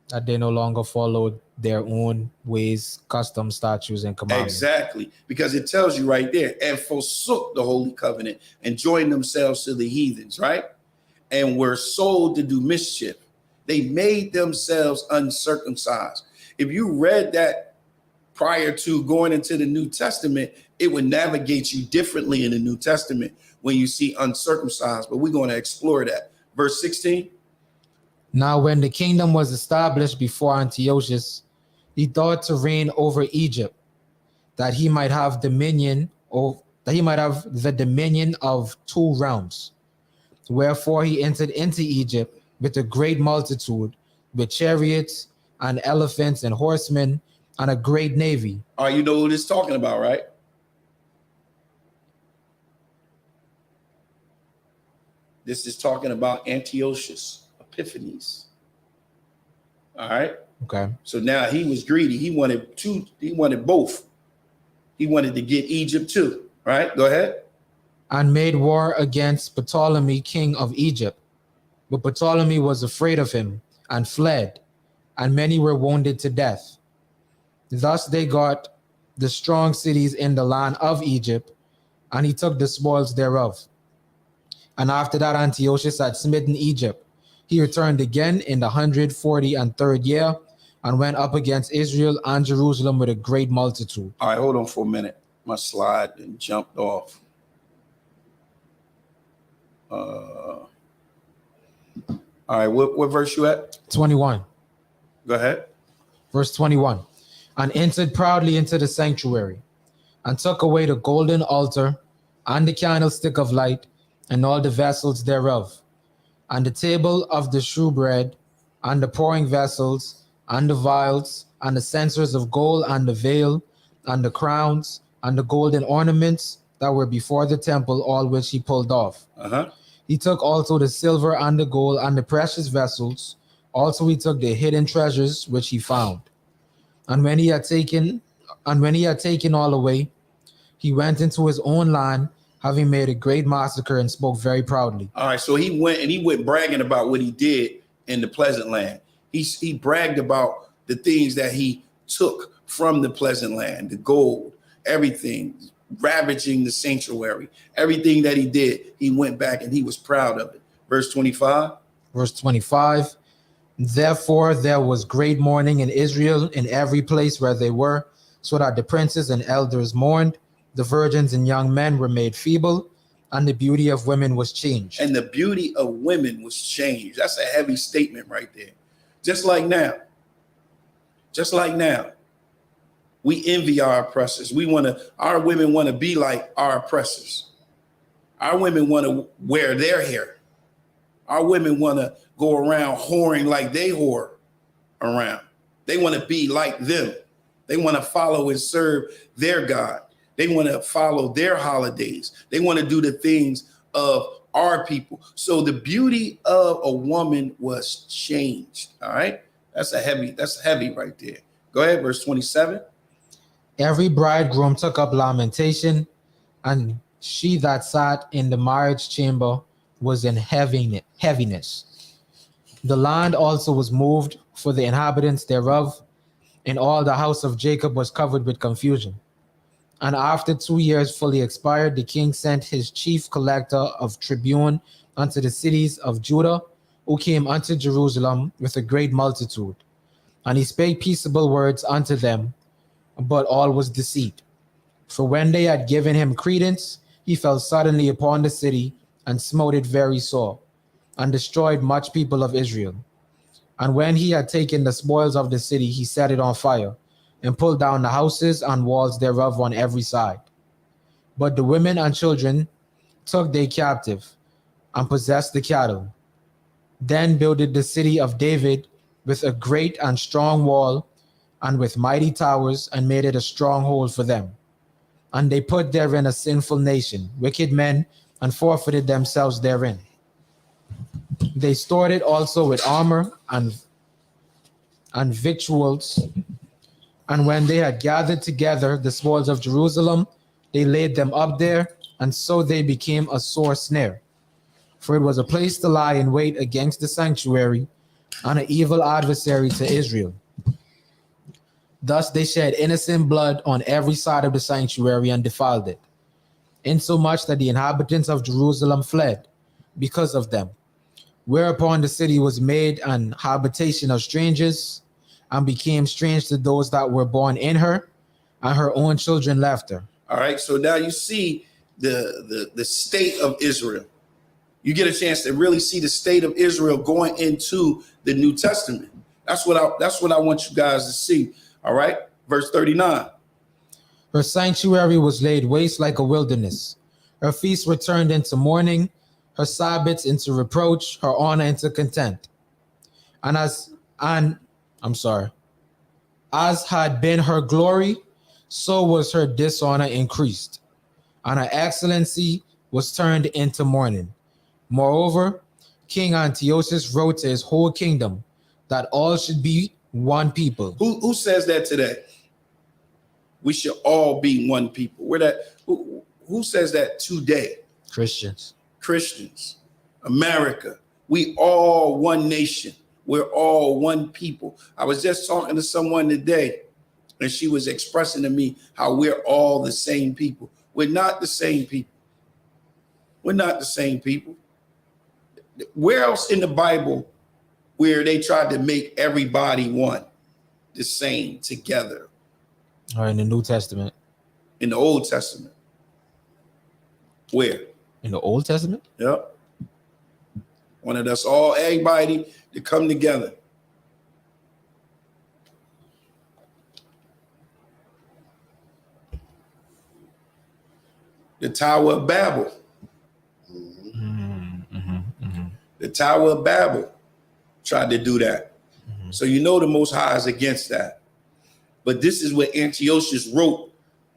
That they no longer followed their own ways, customs, statutes, and commandments. Exactly, because it tells you right there, and forsook the holy covenant and joined themselves to the heathens, right? And were sold to do mischief. They made themselves uncircumcised. If you read that prior to going into the New Testament, it would navigate you differently in the New Testament when you see uncircumcised, but we're going to explore that. Verse 16. Now, when the kingdom was established before Antiochus, he thought to reign over Egypt, that he might have the dominion of 2 realms. Wherefore he entered into Egypt with a great multitude, with chariots and elephants and horsemen, and a great navy. All right, you know what it's talking about, right? This is talking about Antiochus Epiphanes. All right. Okay. So now he was greedy. He wanted both. He wanted to get Egypt too. Right? Go ahead. And made war against Ptolemy, king of Egypt. But Ptolemy was afraid of him and fled, and many were wounded to death. Thus they got the strong cities in the land of Egypt, and he took the spoils thereof. And after that Antiochus had smitten Egypt, he returned again in the 143rd year, and went up against Israel and Jerusalem with a great multitude. All right, hold on for a minute. My slide and jumped off. All right, what verse you at? 21. Go ahead. Verse 21. And entered proudly into the sanctuary, and took away the golden altar, and the candlestick of light, and all the vessels thereof, and the table of the shewbread, and the pouring vessels, and the vials, and the censers of gold, and the veil, and the crowns, and the golden ornaments that were before the temple, all which he pulled off. He took also the silver and the gold and the precious vessels. Also he took the hidden treasures which he found. And when he had taken all away, he went into his own land, having made a great massacre, and spoke very proudly. All right, so he went bragging about what he did in the pleasant land. He bragged about the things that he took from the pleasant land, the gold, everything, ravaging the sanctuary, everything that he did, he went back and he was proud of it. Verse 25. Verse 25. Therefore there was great mourning in Israel in every place where they were, so that the princes and elders mourned, the virgins and young men were made feeble, and the beauty of women was changed. And the beauty of women was changed. That's a heavy statement right there. Just like now, we envy our oppressors. Our women want to be like our oppressors. Our women want to wear their hair. Our women want to go around whoring like they whore around. They want to be like them. They want to follow and serve their God. They want to follow their holidays. They want to do the things of our people. So the beauty of a woman was changed. All right. That's heavy right there. Go ahead. Verse 27. Every bridegroom took up lamentation and she that sat in the marriage chamber was in heaviness. The land also was moved for the inhabitants thereof, and all the house of Jacob was covered with confusion. And after 2 years fully expired, the king sent his chief collector of tribute unto the cities of Judah, who came unto Jerusalem with a great multitude. And he spake peaceable words unto them, but all was deceit. For when they had given him credence, he fell suddenly upon the city, and smote it very sore, and destroyed much people of Israel. And when he had taken the spoils of the city, he set it on fire, and pulled down the houses and walls thereof on every side. But the women and children took they captive, and possessed the cattle. Then builded the city of David with a great and strong wall, and with mighty towers, and made it a stronghold for them. And they put therein a sinful nation, wicked men, and forfeited themselves therein. They stored it also with armor and victuals. And when they had gathered together the spoils of Jerusalem, they laid them up there, and so they became a sore snare. For it was a place to lie in wait against the sanctuary, and an evil adversary to Israel. Thus they shed innocent blood on every side of the sanctuary and defiled it, insomuch that the inhabitants of Jerusalem fled because of them. Whereupon the city was made an habitation of strangers, and became strange to those that were born in her, and her own children left her. All right, so now you see the state of Israel. You get a chance to really see the state of Israel going into the New Testament. That's what I want you guys to see. All right, verse 39. Her sanctuary was laid waste like a wilderness. Her feasts were turned into mourning, her Sabbaths into reproach, her honor into contempt. As had been her glory, so was her dishonor increased, and her excellency was turned into mourning. Moreover, King Antiochus wrote to his whole kingdom that all should be one people. Who says that today? We should all be one people. Who says that today? Christians. America. We all one nation. We're all one people. I was just talking to someone today, and she was expressing to me how we're all the same people. We're not the same people. We're not the same people. Where else in the Bible where they tried to make everybody one, the same, together? Or in the New Testament. In the Old Testament. Where? In the Old Testament? Yep. Wanted us all, everybody, to come together. The Tower of Babel. The Tower of Babel tried to do that. So you know the Most High is against that. But this is what Antiochus wrote,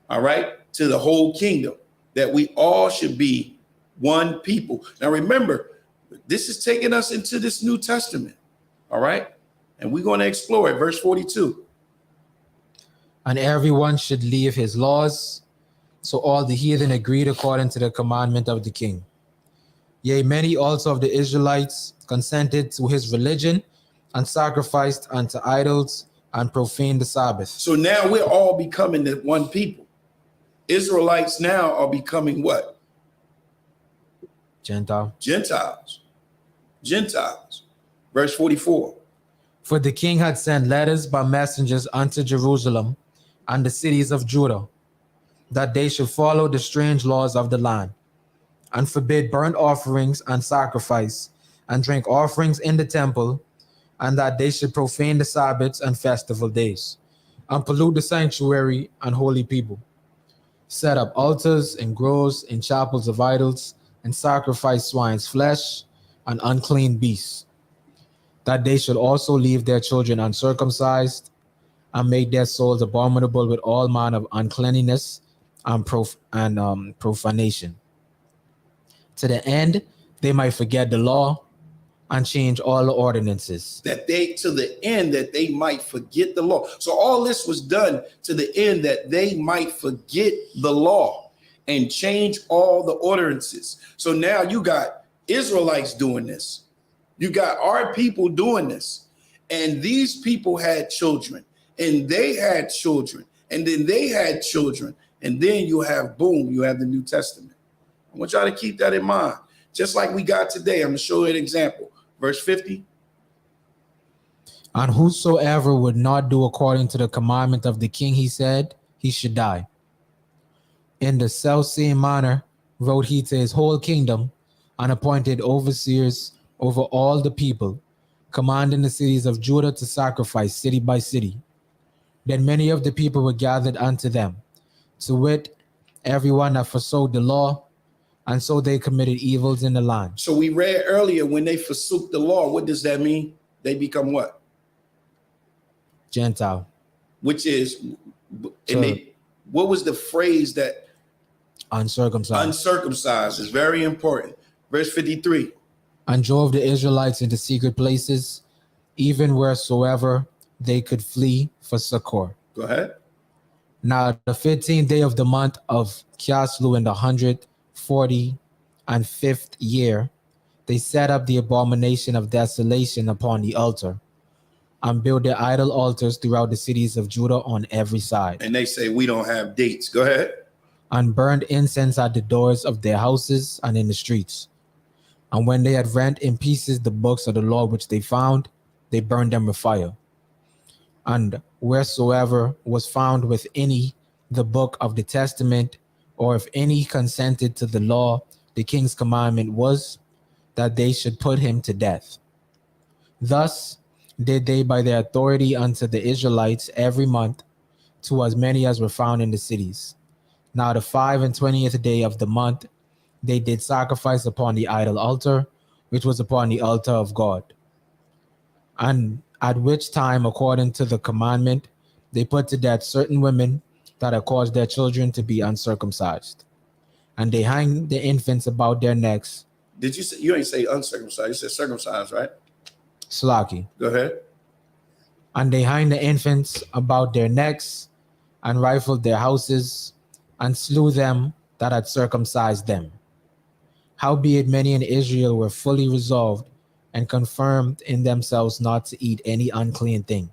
all right, to the whole kingdom, that we all should be one people. Now remember, this is taking us into this New Testament, all right? And we're going to explore it. Verse 42. And everyone should leave his laws. So all the heathen agreed according to the commandment of the king. Yea, many also of the Israelites consented to his religion and sacrificed unto idols and profaned the Sabbath. So now we're all becoming the one people. Israelites now are becoming what? Gentiles. Verse 44. For the king had sent letters by messengers unto Jerusalem and the cities of Judah, that they should follow the strange laws of the land, and forbid burnt offerings and sacrifice, and drink offerings in the temple, and that they should profane the Sabbaths and festival days, and pollute the sanctuary and holy people, set up altars and groves in chapels of idols, and sacrifice swine's flesh and unclean beasts, that they should also leave their children uncircumcised, and make their souls abominable with all manner of uncleanness and profanation, to the end they might forget the law and change all the ordinances. To the end that they might forget the law. So all this was done to the end that they might forget the law and change all the ordinances. So now you got Israelites doing this. You got our people doing this. And these people had children, and they had children, and then they had children. And then you have, boom, you have the New Testament. I want y'all to keep that in mind. Just like we got today. I'm going to show you an example. Verse 50. And whosoever would not do according to the commandment of the king, he said, he should die. In the selfsame manner wrote he to his whole kingdom, and appointed overseers over all the people, commanding the cities of Judah to sacrifice city by city. Then many of the people were gathered unto them, to wit, everyone that forsook the law, and so they committed evils in the land. So we read earlier, when they forsook the law, what does that mean? They become what? Gentile. Which is, what was the phrase that? Uncircumcised. Uncircumcised is very important. Verse 53. And drove the Israelites into secret places, even wheresoever they could flee for succor. Go ahead. Now the 15th day of the month of Kiaslu in the 145th year, they set up the abomination of desolation upon the altar, and built their idol altars throughout the cities of Judah on every side. And they say, we don't have dates. Go ahead. And burned incense at the doors of their houses and in the streets. And when they had rent in pieces the books of the law which they found, they burned them with fire. And wheresoever was found with any the book of the testament, or if any consented to the law, the king's commandment was that they should put him to death. Thus did they by their authority unto the Israelites every month, to as many as were found in the cities. Now the 25th day of the month, they did sacrifice upon the idol altar, which was upon the altar of God. And at which time, according to the commandment, they put to death certain women that had caused their children to be uncircumcised. And they hanged the infants about their necks. Did you say, you ain't say uncircumcised, you said circumcised, right? Slaki. Go ahead. And they hanged the infants about their necks, and rifled their houses, and slew them that had circumcised them. Howbeit many in Israel were fully resolved, and confirmed in themselves not to eat any unclean thing.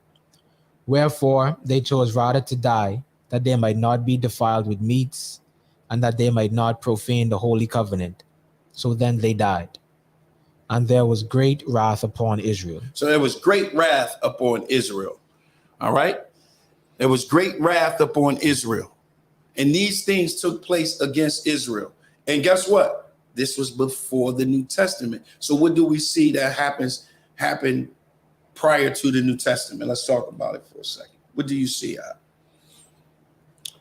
Wherefore they chose rather to die, that they might not be defiled with meats, and that they might not profane the holy covenant. So then they died. And there was great wrath upon Israel. So there was great wrath upon Israel. All right. There was great wrath upon Israel. And these things took place against Israel. And guess what? This was before the New Testament. So what do we see that happened prior to the New Testament? Let's talk about it for a second. What do you see?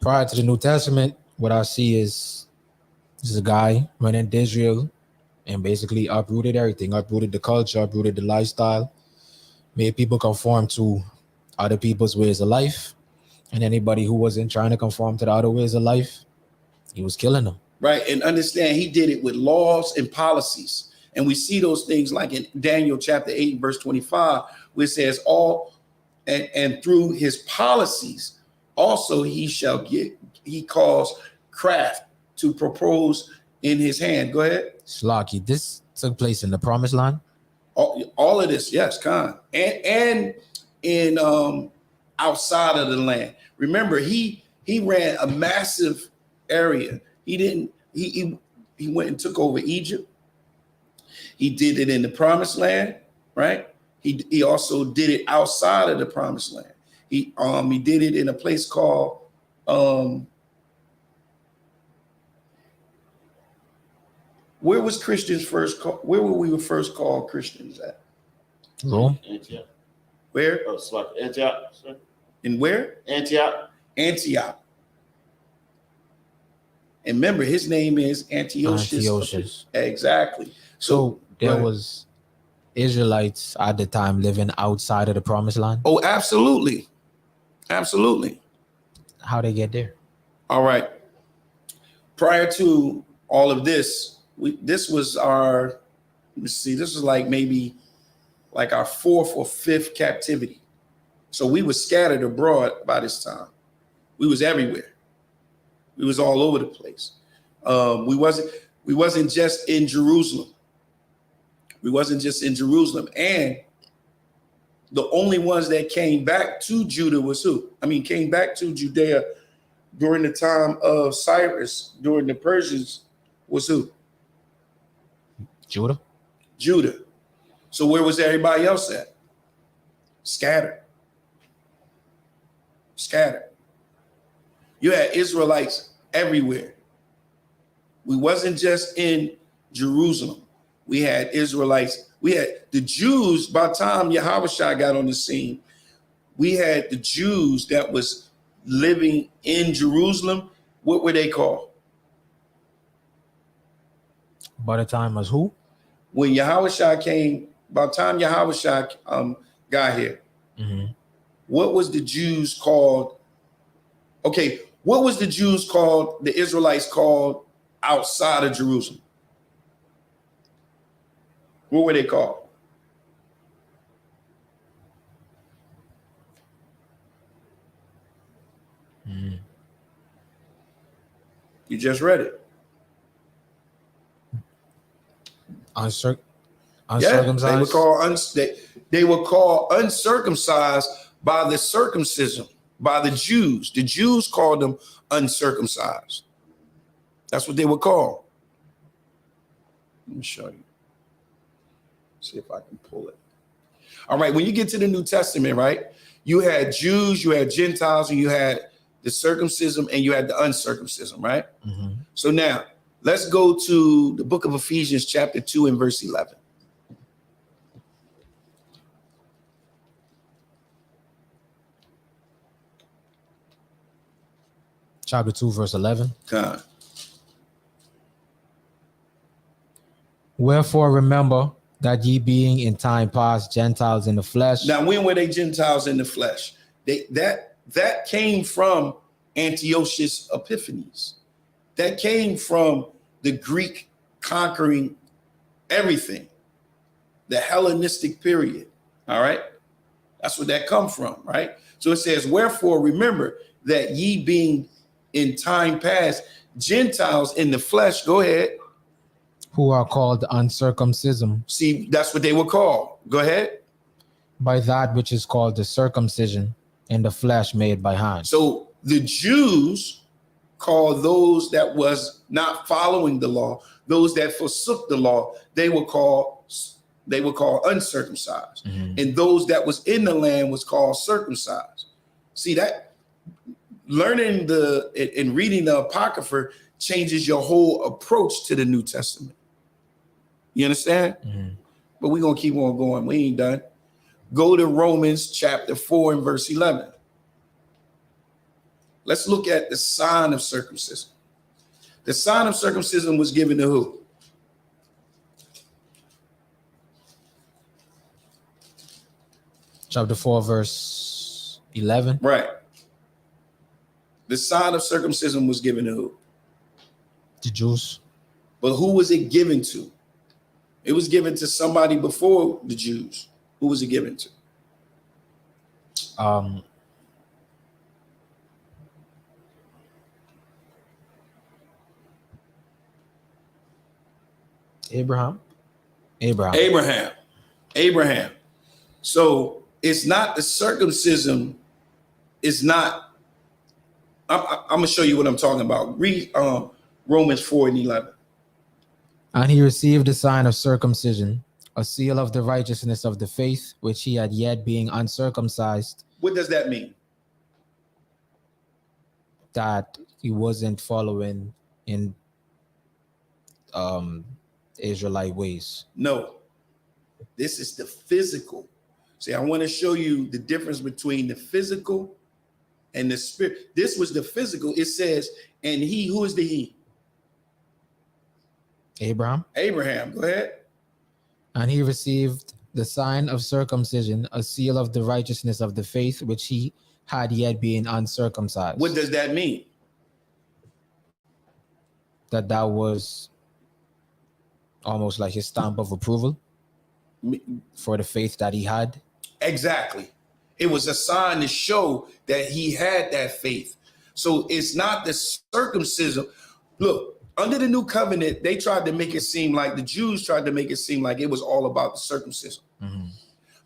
Prior to the New Testament, what I see is a guy running to Israel and basically uprooted everything, uprooted the culture, uprooted the lifestyle, made people conform to other people's ways of life. And anybody who wasn't trying to conform to the other ways of life, he was killing them. Right. And understand, he did it with laws and policies. And we see those things like in Daniel chapter 8, verse 25, where it says all and through his policies, also he calls craft to propose in his hand. Go ahead. Slaki, this took place in the Promised Land? All of this, yes, Khan. And in outside of the land. Remember, he ran a massive area. He went and took over Egypt. He did it in the Promised Land, right? He also did it outside of the Promised Land. He did it in a place called where was Christians first called? Where were we first called Christians at? Rome. Antioch. Where? Oh, it's like Antioch. Sir. In where? Antioch. Antioch. And remember, his name is Antiochus. Exactly. So there was Israelites at the time living outside of the Promised Land? Oh, absolutely. Absolutely. How they get there? All right. Prior to all of this, this was our, this was like maybe like our 4th or 5th captivity. So we were scattered abroad by this time. We was everywhere. We was all over the place. We wasn't just in Jerusalem. We wasn't just in Jerusalem. And the only ones that came back to Judah was who? I mean, came back to Judea during the time of Cyrus, during the Persians, was who? Judah. Judah. So where was everybody else at? Scattered. Scattered. You had Israelites everywhere. We wasn't just in Jerusalem. We had Israelites. We had the Jews. By the time Yahushua got on the scene, we had the Jews that was living in Jerusalem. What were they called? By the time as who? When Yahushua came, by the time Yahushua got here, what was the Jews called? Okay, what was the Jews called, the Israelites called outside of Jerusalem? What were they called? You just read it. Uncircumcised. Yeah, they were called uncircumcised by the circumcision, by the Jews. The Jews called them uncircumcised. That's what they were called. Let me show you. See if I can pull it. All right, when you get to the New Testament, right, you had Jews, you had Gentiles, and you had the circumcision, and you had the uncircumcision, right? So now, let's go to the book of Ephesians, chapter 2, and verse 11. Chapter 2, verse 11. God. Wherefore remember that ye being in time past Gentiles in the flesh. Now, when were they Gentiles in the flesh? That came from Antiochus Epiphanes. That came from the Greek conquering everything, the Hellenistic period. All right, that's where that come from, right? So it says, wherefore remember that ye being in time past Gentiles in the flesh. Go ahead. Who are called uncircumcision. See, that's what they were called. Go ahead. By that which is called the circumcision in the flesh made by hand. So the Jews called those that was not following the law, those that forsook the law, they were called uncircumcised. And those that was in the land was called circumcised. See, that learning and reading the Apocrypha changes your whole approach to the New Testament. You understand? But we're going to keep on going. We ain't done. Go to Romans chapter 4 and verse 11. Let's look at the sign of circumcision. The sign of circumcision was given to who? Chapter 4, verse 11. Right. The sign of circumcision was given to who? The Jews. But who was it given to? It was given to somebody before the Jews. Who was it given to? Abraham. So it's not the circumcision. It's not. I'm going to show you what I'm talking about. Read Romans 4 and 11. And he received the sign of circumcision, a seal of the righteousness of the faith, which he had yet being uncircumcised. What does that mean? That he wasn't following in Israelite ways. No, this is the physical. See, I want to show you the difference between the physical and the spirit. This was the physical. It says, and he, who is the he? Abraham. Go ahead. And he received the sign of circumcision, a seal of the righteousness of the faith, which he had yet being uncircumcised. What does that mean? That was almost like his stamp of approval for the faith that he had. Exactly. It was a sign to show that he had that faith. So it's not the circumcision. Look, Under the new covenant, they tried to make it seem like the Jews tried to make it seem like it was all about the circumcision.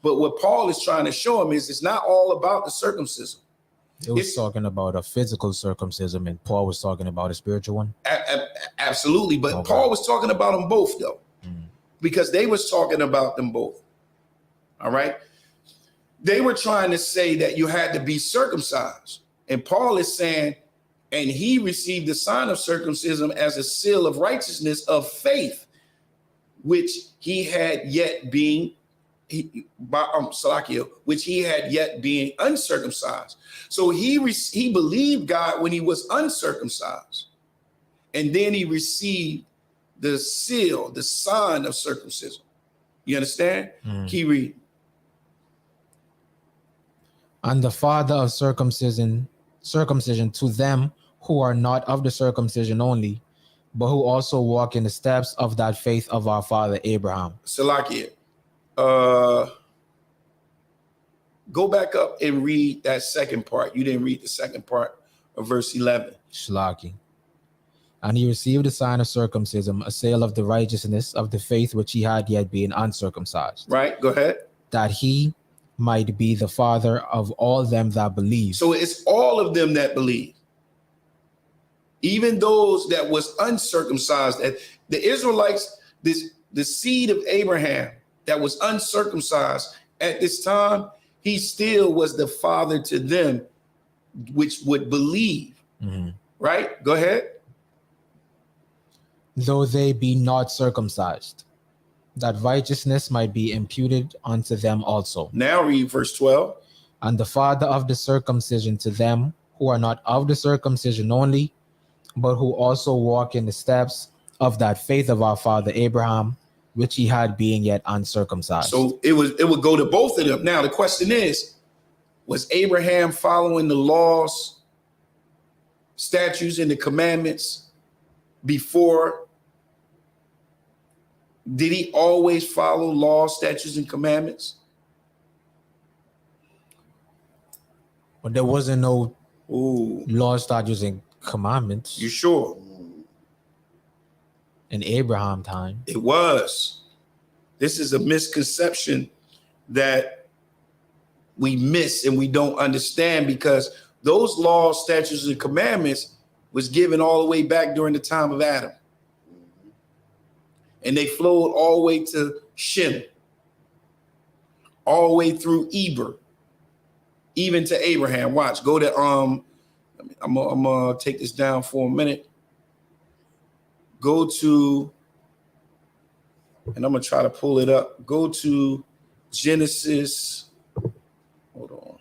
But what Paul is trying to show him is it's not all about the circumcision. It was talking about a physical circumcision, and Paul was talking about a spiritual one. Absolutely. But Okay. Paul was talking about them both, though, because they was talking about them both. All right. They were trying to say that you had to be circumcised. And Paul is saying, and he received the sign of circumcision as a seal of righteousness of faith, which he had yet being which he had yet being uncircumcised. So he believed God when he was uncircumcised, and then he received the seal, the sign of circumcision. You understand? Keep reading. And the father of circumcision to them who are not of the circumcision only, but who also walk in the steps of that faith of our father Abraham. Salakia. Go back up and read that second part. You didn't read the second part of verse 11. Shlaki. And he received the sign of circumcision, a seal of the righteousness of the faith which he had yet been uncircumcised. Right? Go ahead. That he might be the father of all them that believe. So it's all of them that believe. Even those that was uncircumcised. The Israelites, the seed of Abraham that was uncircumcised at this time, he still was the father to them which would believe. Right? Go ahead. Though they be not circumcised, that righteousness might be imputed unto them also. Now read verse 12. And the father of the circumcision to them who are not of the circumcision only, but who also walk in the steps of that faith of our father Abraham, which he had being yet uncircumcised. So it would go to both of them. Now the question is, was Abraham following the laws, statutes, and the commandments before? Did he always follow laws, statutes, and commandments? But there wasn't no law, statutes, and commandments. You sure? In Abraham time. It was. This is a misconception that we miss and we don't understand, because those laws, statutes, and commandments was given all the way back during the time of Adam. And they flowed all the way to Shem, all the way through Eber, even to Abraham. Watch, go to I'm gonna take this down for a minute. Go to, and I'm gonna try to pull it up. Go to Genesis. Hold on.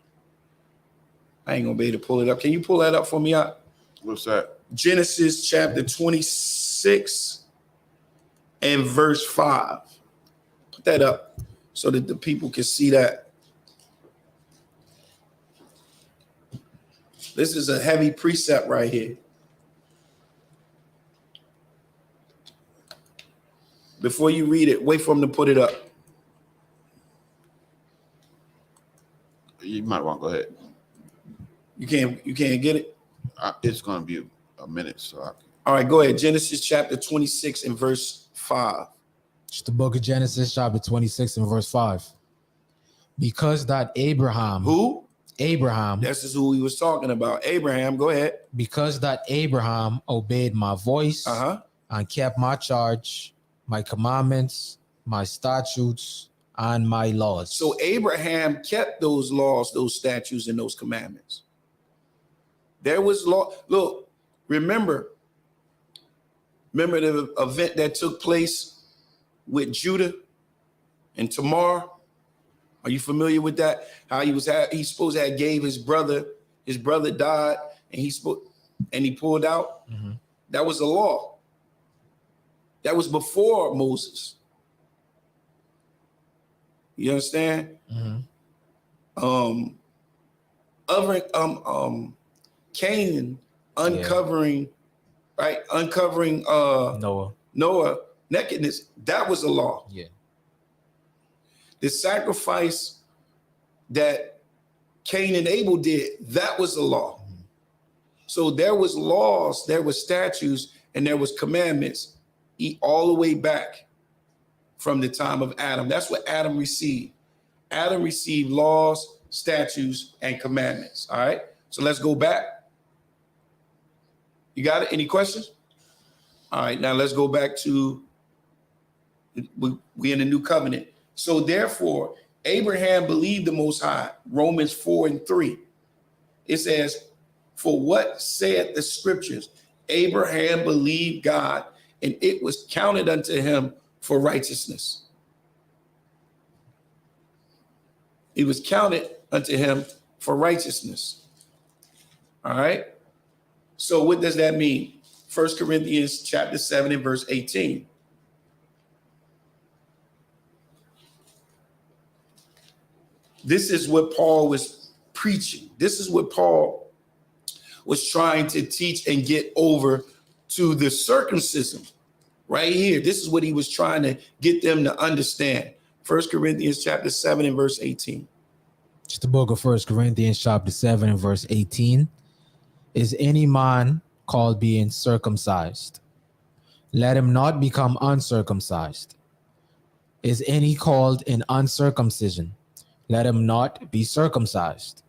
I ain't gonna be able to pull it up. Can you pull that up for me out? What's that? Genesis chapter 26 and verse 5. Put that up so that the people can see that. This is a heavy precept right here. Before you read it, wait for him to put it up. You might want to go ahead. You can't get it? It's going to be a minute, so All right, go ahead. Genesis chapter 26 and verse 5. It's the book of Genesis, chapter 26 and verse 5. Because that Abraham. Who? Abraham. This is who he was talking about. Abraham, go ahead. Because that Abraham obeyed my voice and kept my charge, my commandments, my statutes, and my laws. So Abraham kept those laws, those statutes, and those commandments. There was law. Look, remember the event that took place with Judah and Tamar? Are you familiar with that? How he supposed to have gave his brother died, and he pulled out. That was the law. That was before Moses. You understand? Canaan uncovering Noah nakedness. That was a law. Yeah. The sacrifice that Cain and Abel did, that was the law. So there was laws, there was statutes, and there was commandments all the way back from the time of Adam. That's what Adam received. Adam received laws, statutes, and commandments. All right. So let's go back. You got it? Any questions? All right. Now let's go back to we in the new covenant. So therefore, Abraham believed the Most High. Romans 4:3. It says, for what saith the scriptures? Abraham believed God, and it was counted unto him for righteousness. It was counted unto him for righteousness. All right. So what does that mean? 1 Corinthians chapter 7 and verse 18. This is what Paul was preaching. This is what Paul was trying to teach and get over to the circumcision right here. This is what he was trying to get them to understand. 1 Corinthians chapter 7 and verse 18. It's the book of 1 Corinthians chapter 7 and verse 18. Is any man called being circumcised? Let him not become uncircumcised. Is any called in uncircumcision? Let him not be circumcised.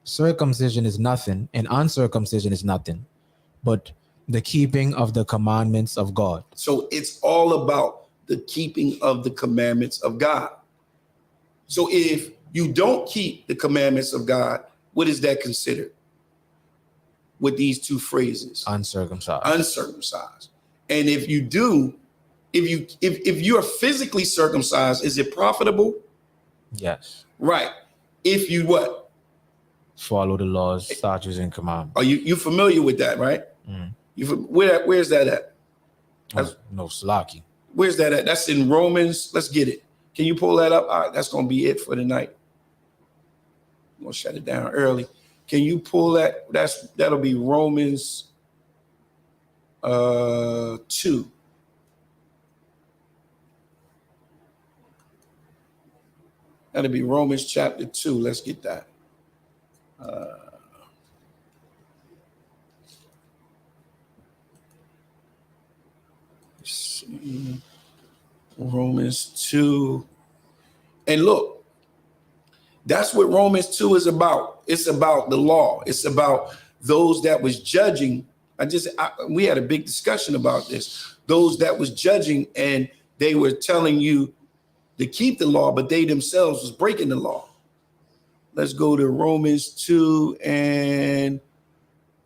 Circumcision is nothing, and uncircumcision is nothing, but the keeping of the commandments of God. So it's all about the keeping of the commandments of God. So if you don't keep the commandments of God, what is that considered? With these two phrases, Uncircumcised. Uncircumcised. And if you do, if you're physically circumcised, is it profitable? Yes. Right. If you what? Follow the laws, statutes, and commandments. Are you familiar with that, right? Where's that at? No, Slaki. Where's that at? That's in Romans. Let's get it. Can you pull that up? All right, that's gonna be it for tonight. I'm gonna shut it down early. Can you pull that? That'll be Romans 2. That'll be Romans chapter 2. Let's get that. Romans 2. And look, that's what Romans 2 is about. It's about the law. It's about those that was judging. We had a big discussion about this. Those that was judging, and they were telling you to keep the law, but they themselves was breaking the law. Let's go to Romans 2 and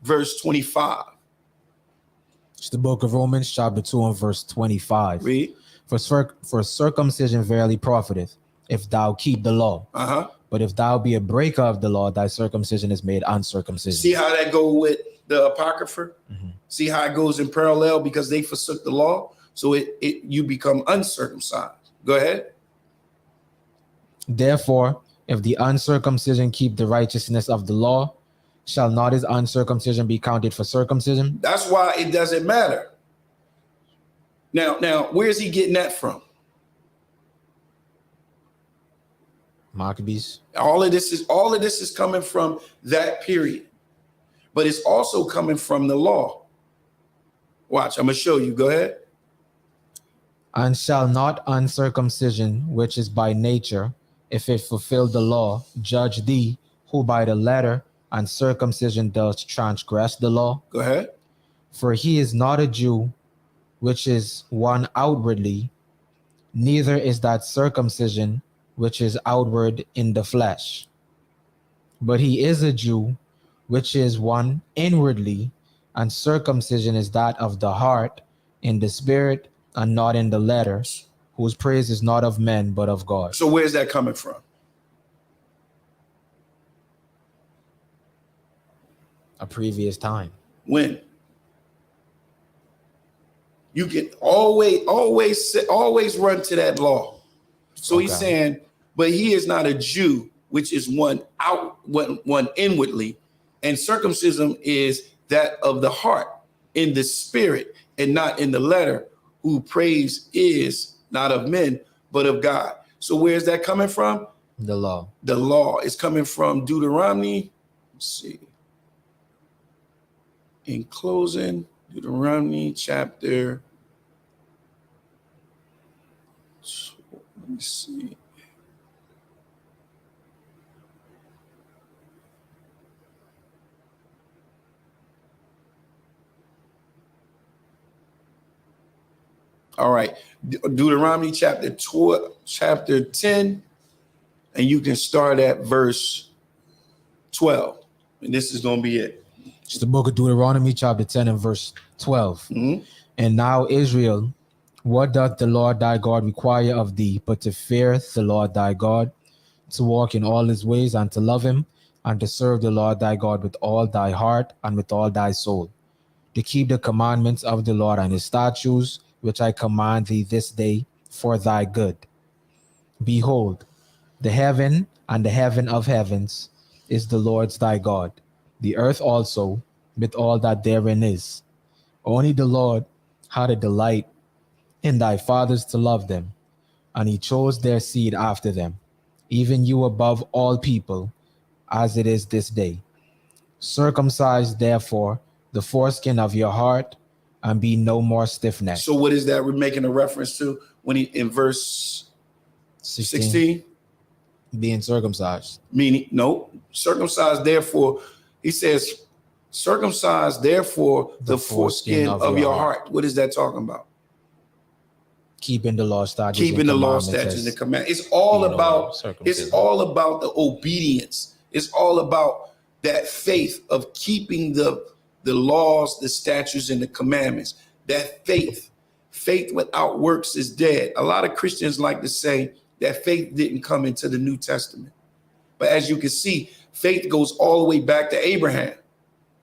verse 25. It's the book of Romans, chapter 2 and verse 25. Read. For circumcision verily profiteth, if thou keep the law. But if thou be a breaker of the law, thy circumcision is made uncircumcision. See how that go with the Apocrypha? See how it goes in parallel, because they forsook the law. So you become uncircumcised. Go ahead. Therefore, if the uncircumcision keep the righteousness of the law, shall not his uncircumcision be counted for circumcision? That's why it doesn't matter. Now, where's he getting that from? Maccabees. All of this is coming from that period, but it's also coming from the law. Watch, I'm gonna show you. Go ahead. And shall not uncircumcision, which is by nature, if it fulfill the law, judge thee, who by the letter and circumcision does transgress the law? Go ahead. For he is not a Jew, which is one outwardly, neither is that circumcision which is outward in the flesh. But he is a Jew, which is one inwardly, and circumcision is that of the heart, in the spirit, and not in the letter, whose praise is not of men, but of God. So where's that coming from? A previous time. When? You can always run to that law. So he's saying, but he is not a Jew, which is one inwardly, and circumcision is that of the heart, in the spirit, and not in the letter, who praise is not of men, but of God. So where's that coming from? The law. The law is coming from Deuteronomy. Let's see. In closing, Deuteronomy chapter. Let me see. All right. Deuteronomy chapter 10, and you can start at verse 12. And this is going to be it. It's the book of Deuteronomy, chapter 10 and verse 12. Mhm. And now, Israel, what doth the Lord thy God require of thee, but to fear the Lord thy God, to walk in all his ways, and to love him, and to serve the Lord thy God with all thy heart and with all thy soul, to keep the commandments of the Lord and his statutes, which I command thee this day for thy good. Behold, the heaven and the heaven of heavens is the Lord's thy God, the earth also with all that therein is. Only the Lord had a delight in thy fathers to love them, and he chose their seed after them, even you above all people, as it is this day. Circumcise therefore the foreskin of your heart, and be no more stiff-necked. So what is that we're making a reference to when he in verse 16? Being circumcised. Meaning, no, circumcise therefore, he says, circumcise therefore the foreskin of your heart. What is that talking about? Keeping the law, statutes, Keeping the law, statutes, and commandments. It's all about the obedience. It's all about that faith of keeping the laws, the statutes, and the commandments. That faith without works is dead. A lot of Christians like to say that faith didn't come into the New Testament. But as you can see, faith goes all the way back to Abraham,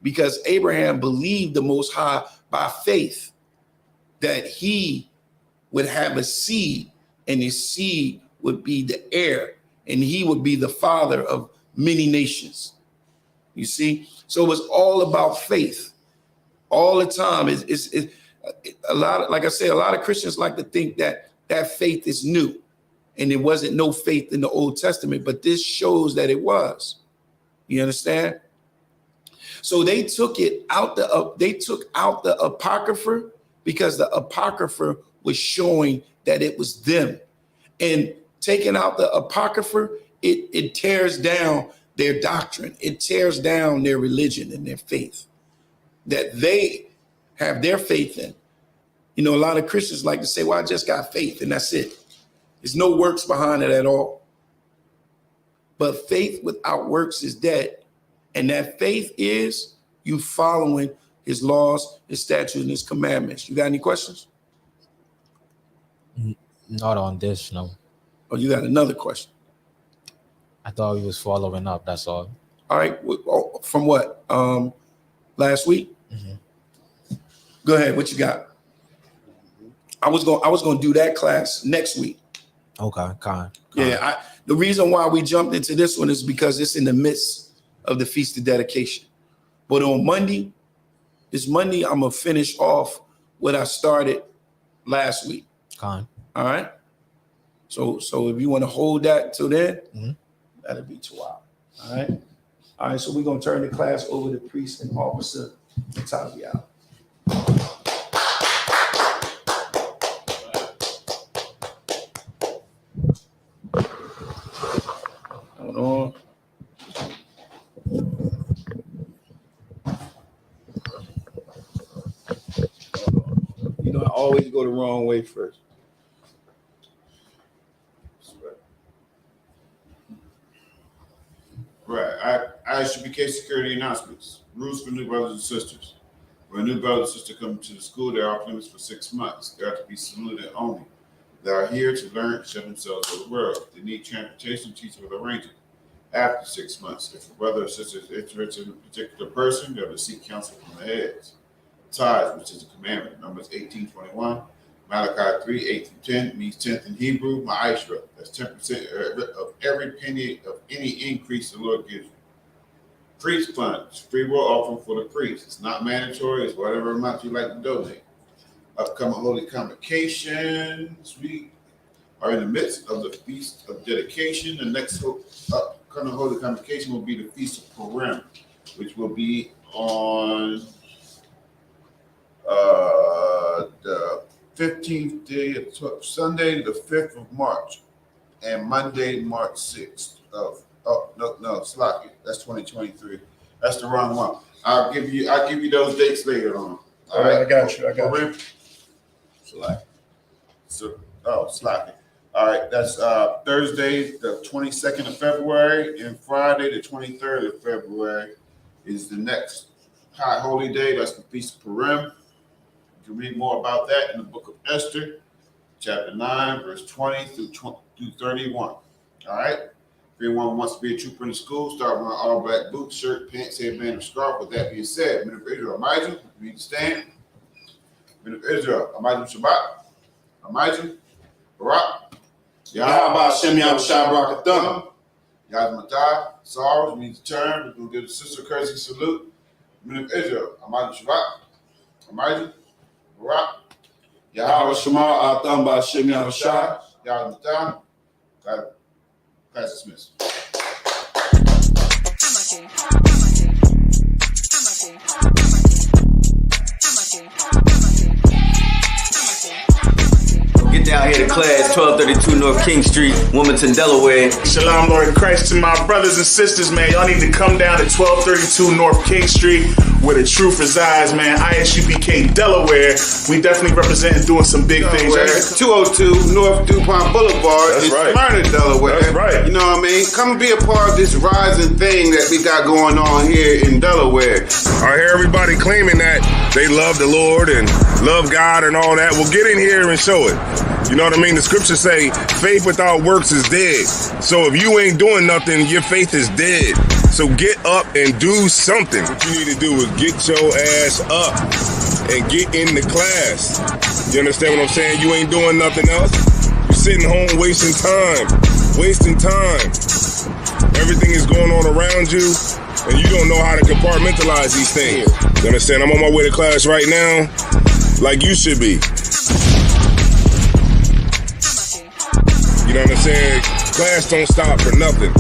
because Abraham believed the Most High by faith that he would have a seed, and his seed would be the heir, and he would be the father of many nations. You see? So it was all about faith all the time. It's a lot, like I say, a lot of Christians like to think that faith is new, and there wasn't no faith in the Old Testament, but this shows that it was. You understand? So they took it out they took out the Apocrypha, because the Apocrypha was showing that it was them. And taking out the Apocrypha, it tears down their doctrine. It tears down their religion and their faith that they have their faith in. You know, a lot of Christians like to say, well, I just got faith and that's it. There's no works behind it at all. But faith without works is dead. And that faith is you following his laws, his statutes, and his commandments. You got any questions? Not on this, no. Oh, you got another question? I thought we was following up, that's all. All right. From what? Last week? Mm-hmm. Go ahead. What you got? I was going to do that class next week. Okay, Yeah, the reason why we jumped into this one is because it's in the midst of the Feast of Dedication. But on Monday, I'm going to finish off what I started last week. All right? So if you want to hold that till then, that'll be 2 hours. All right? All right, so we're going to turn the class over to Priest and Officer Taviao. Hold on. You know, I always go the wrong way first. Right. Isupk security announcements. Rules for new brothers and sisters. When a new brother or sister comes to the school, they are off limits for 6 months. They are to be saluted only. They are here to learn and show themselves to the world. They need transportation, teaching with arrangement. After 6 months, if a brother or sister is interested in a particular person, they're to seek counsel from the heads. Tithes, which is a commandment, Numbers 18:21. Malachi 3:8-10 means 10th in Hebrew, ma'ashra. That's 10% of every penny of any increase the Lord gives you. Priest funds, free will offering for the priest. It's not mandatory. It's whatever amount you like to donate. Upcoming holy convocations. We are in the midst of the Feast of Dedication. The next upcoming holy convocation will be the Feast of Purim, which will be on the 15th day of Sunday, the 5th of March, and Monday, March 6th Slocky. That's 2023. That's the wrong one. I'll give you those dates later on. All right, I got you. Slocky. Slocky. All right, that's Thursday, the 22nd of February, and Friday, the 23rd of February is the next High Holy Day. That's the Feast of Purim. You can read more about that in the book of Esther, chapter 9, verse 20 through 31. All right? If anyone wants to be a trooper in the school, start wearing all black boots, shirt, pants, headband, or scarf. With that being said, Men of Israel, Amijah, you need to stand. Men of Israel, Amijah Shabbat, Amijah, Barak, Yahweh Shem Yahushua Barakatham. Yazmatai, Sorrows, means turn. We're going to give the sister courtesy salute. Men of Israel, Amijah Shabbat, Amijah, Barak, Yahweh Shema Atam Ba'Shem Yahushua. Yazmatai. Class dismissed. Get down here to class, 1232 North King Street, Wilmington, Delaware. Shalom, Lord in Christ, to my brothers and sisters, man. Y'all need to come down to 1232 North King Street, where the truth resides, man. ISUPK Delaware. We definitely represent doing some big things. Delaware, 202 North DuPont Boulevard in Smyrna, Delaware. That's right. You know what I mean? Come and be a part of this rising thing that we got going on here in Delaware. I hear everybody claiming that they love the Lord and love God and all that. Well, get in here and show it. You know what I mean? The scriptures say faith without works is dead. So if you ain't doing nothing, your faith is dead. So get up and do something. What you need to do is get your ass up and get in the class. You understand what I'm saying? You ain't doing nothing else. You're sitting home wasting time. Everything is going on around you, and you don't know how to compartmentalize these things. You understand? I'm on my way to class right now, like you should be. You know what I'm saying? Class don't stop for nothing.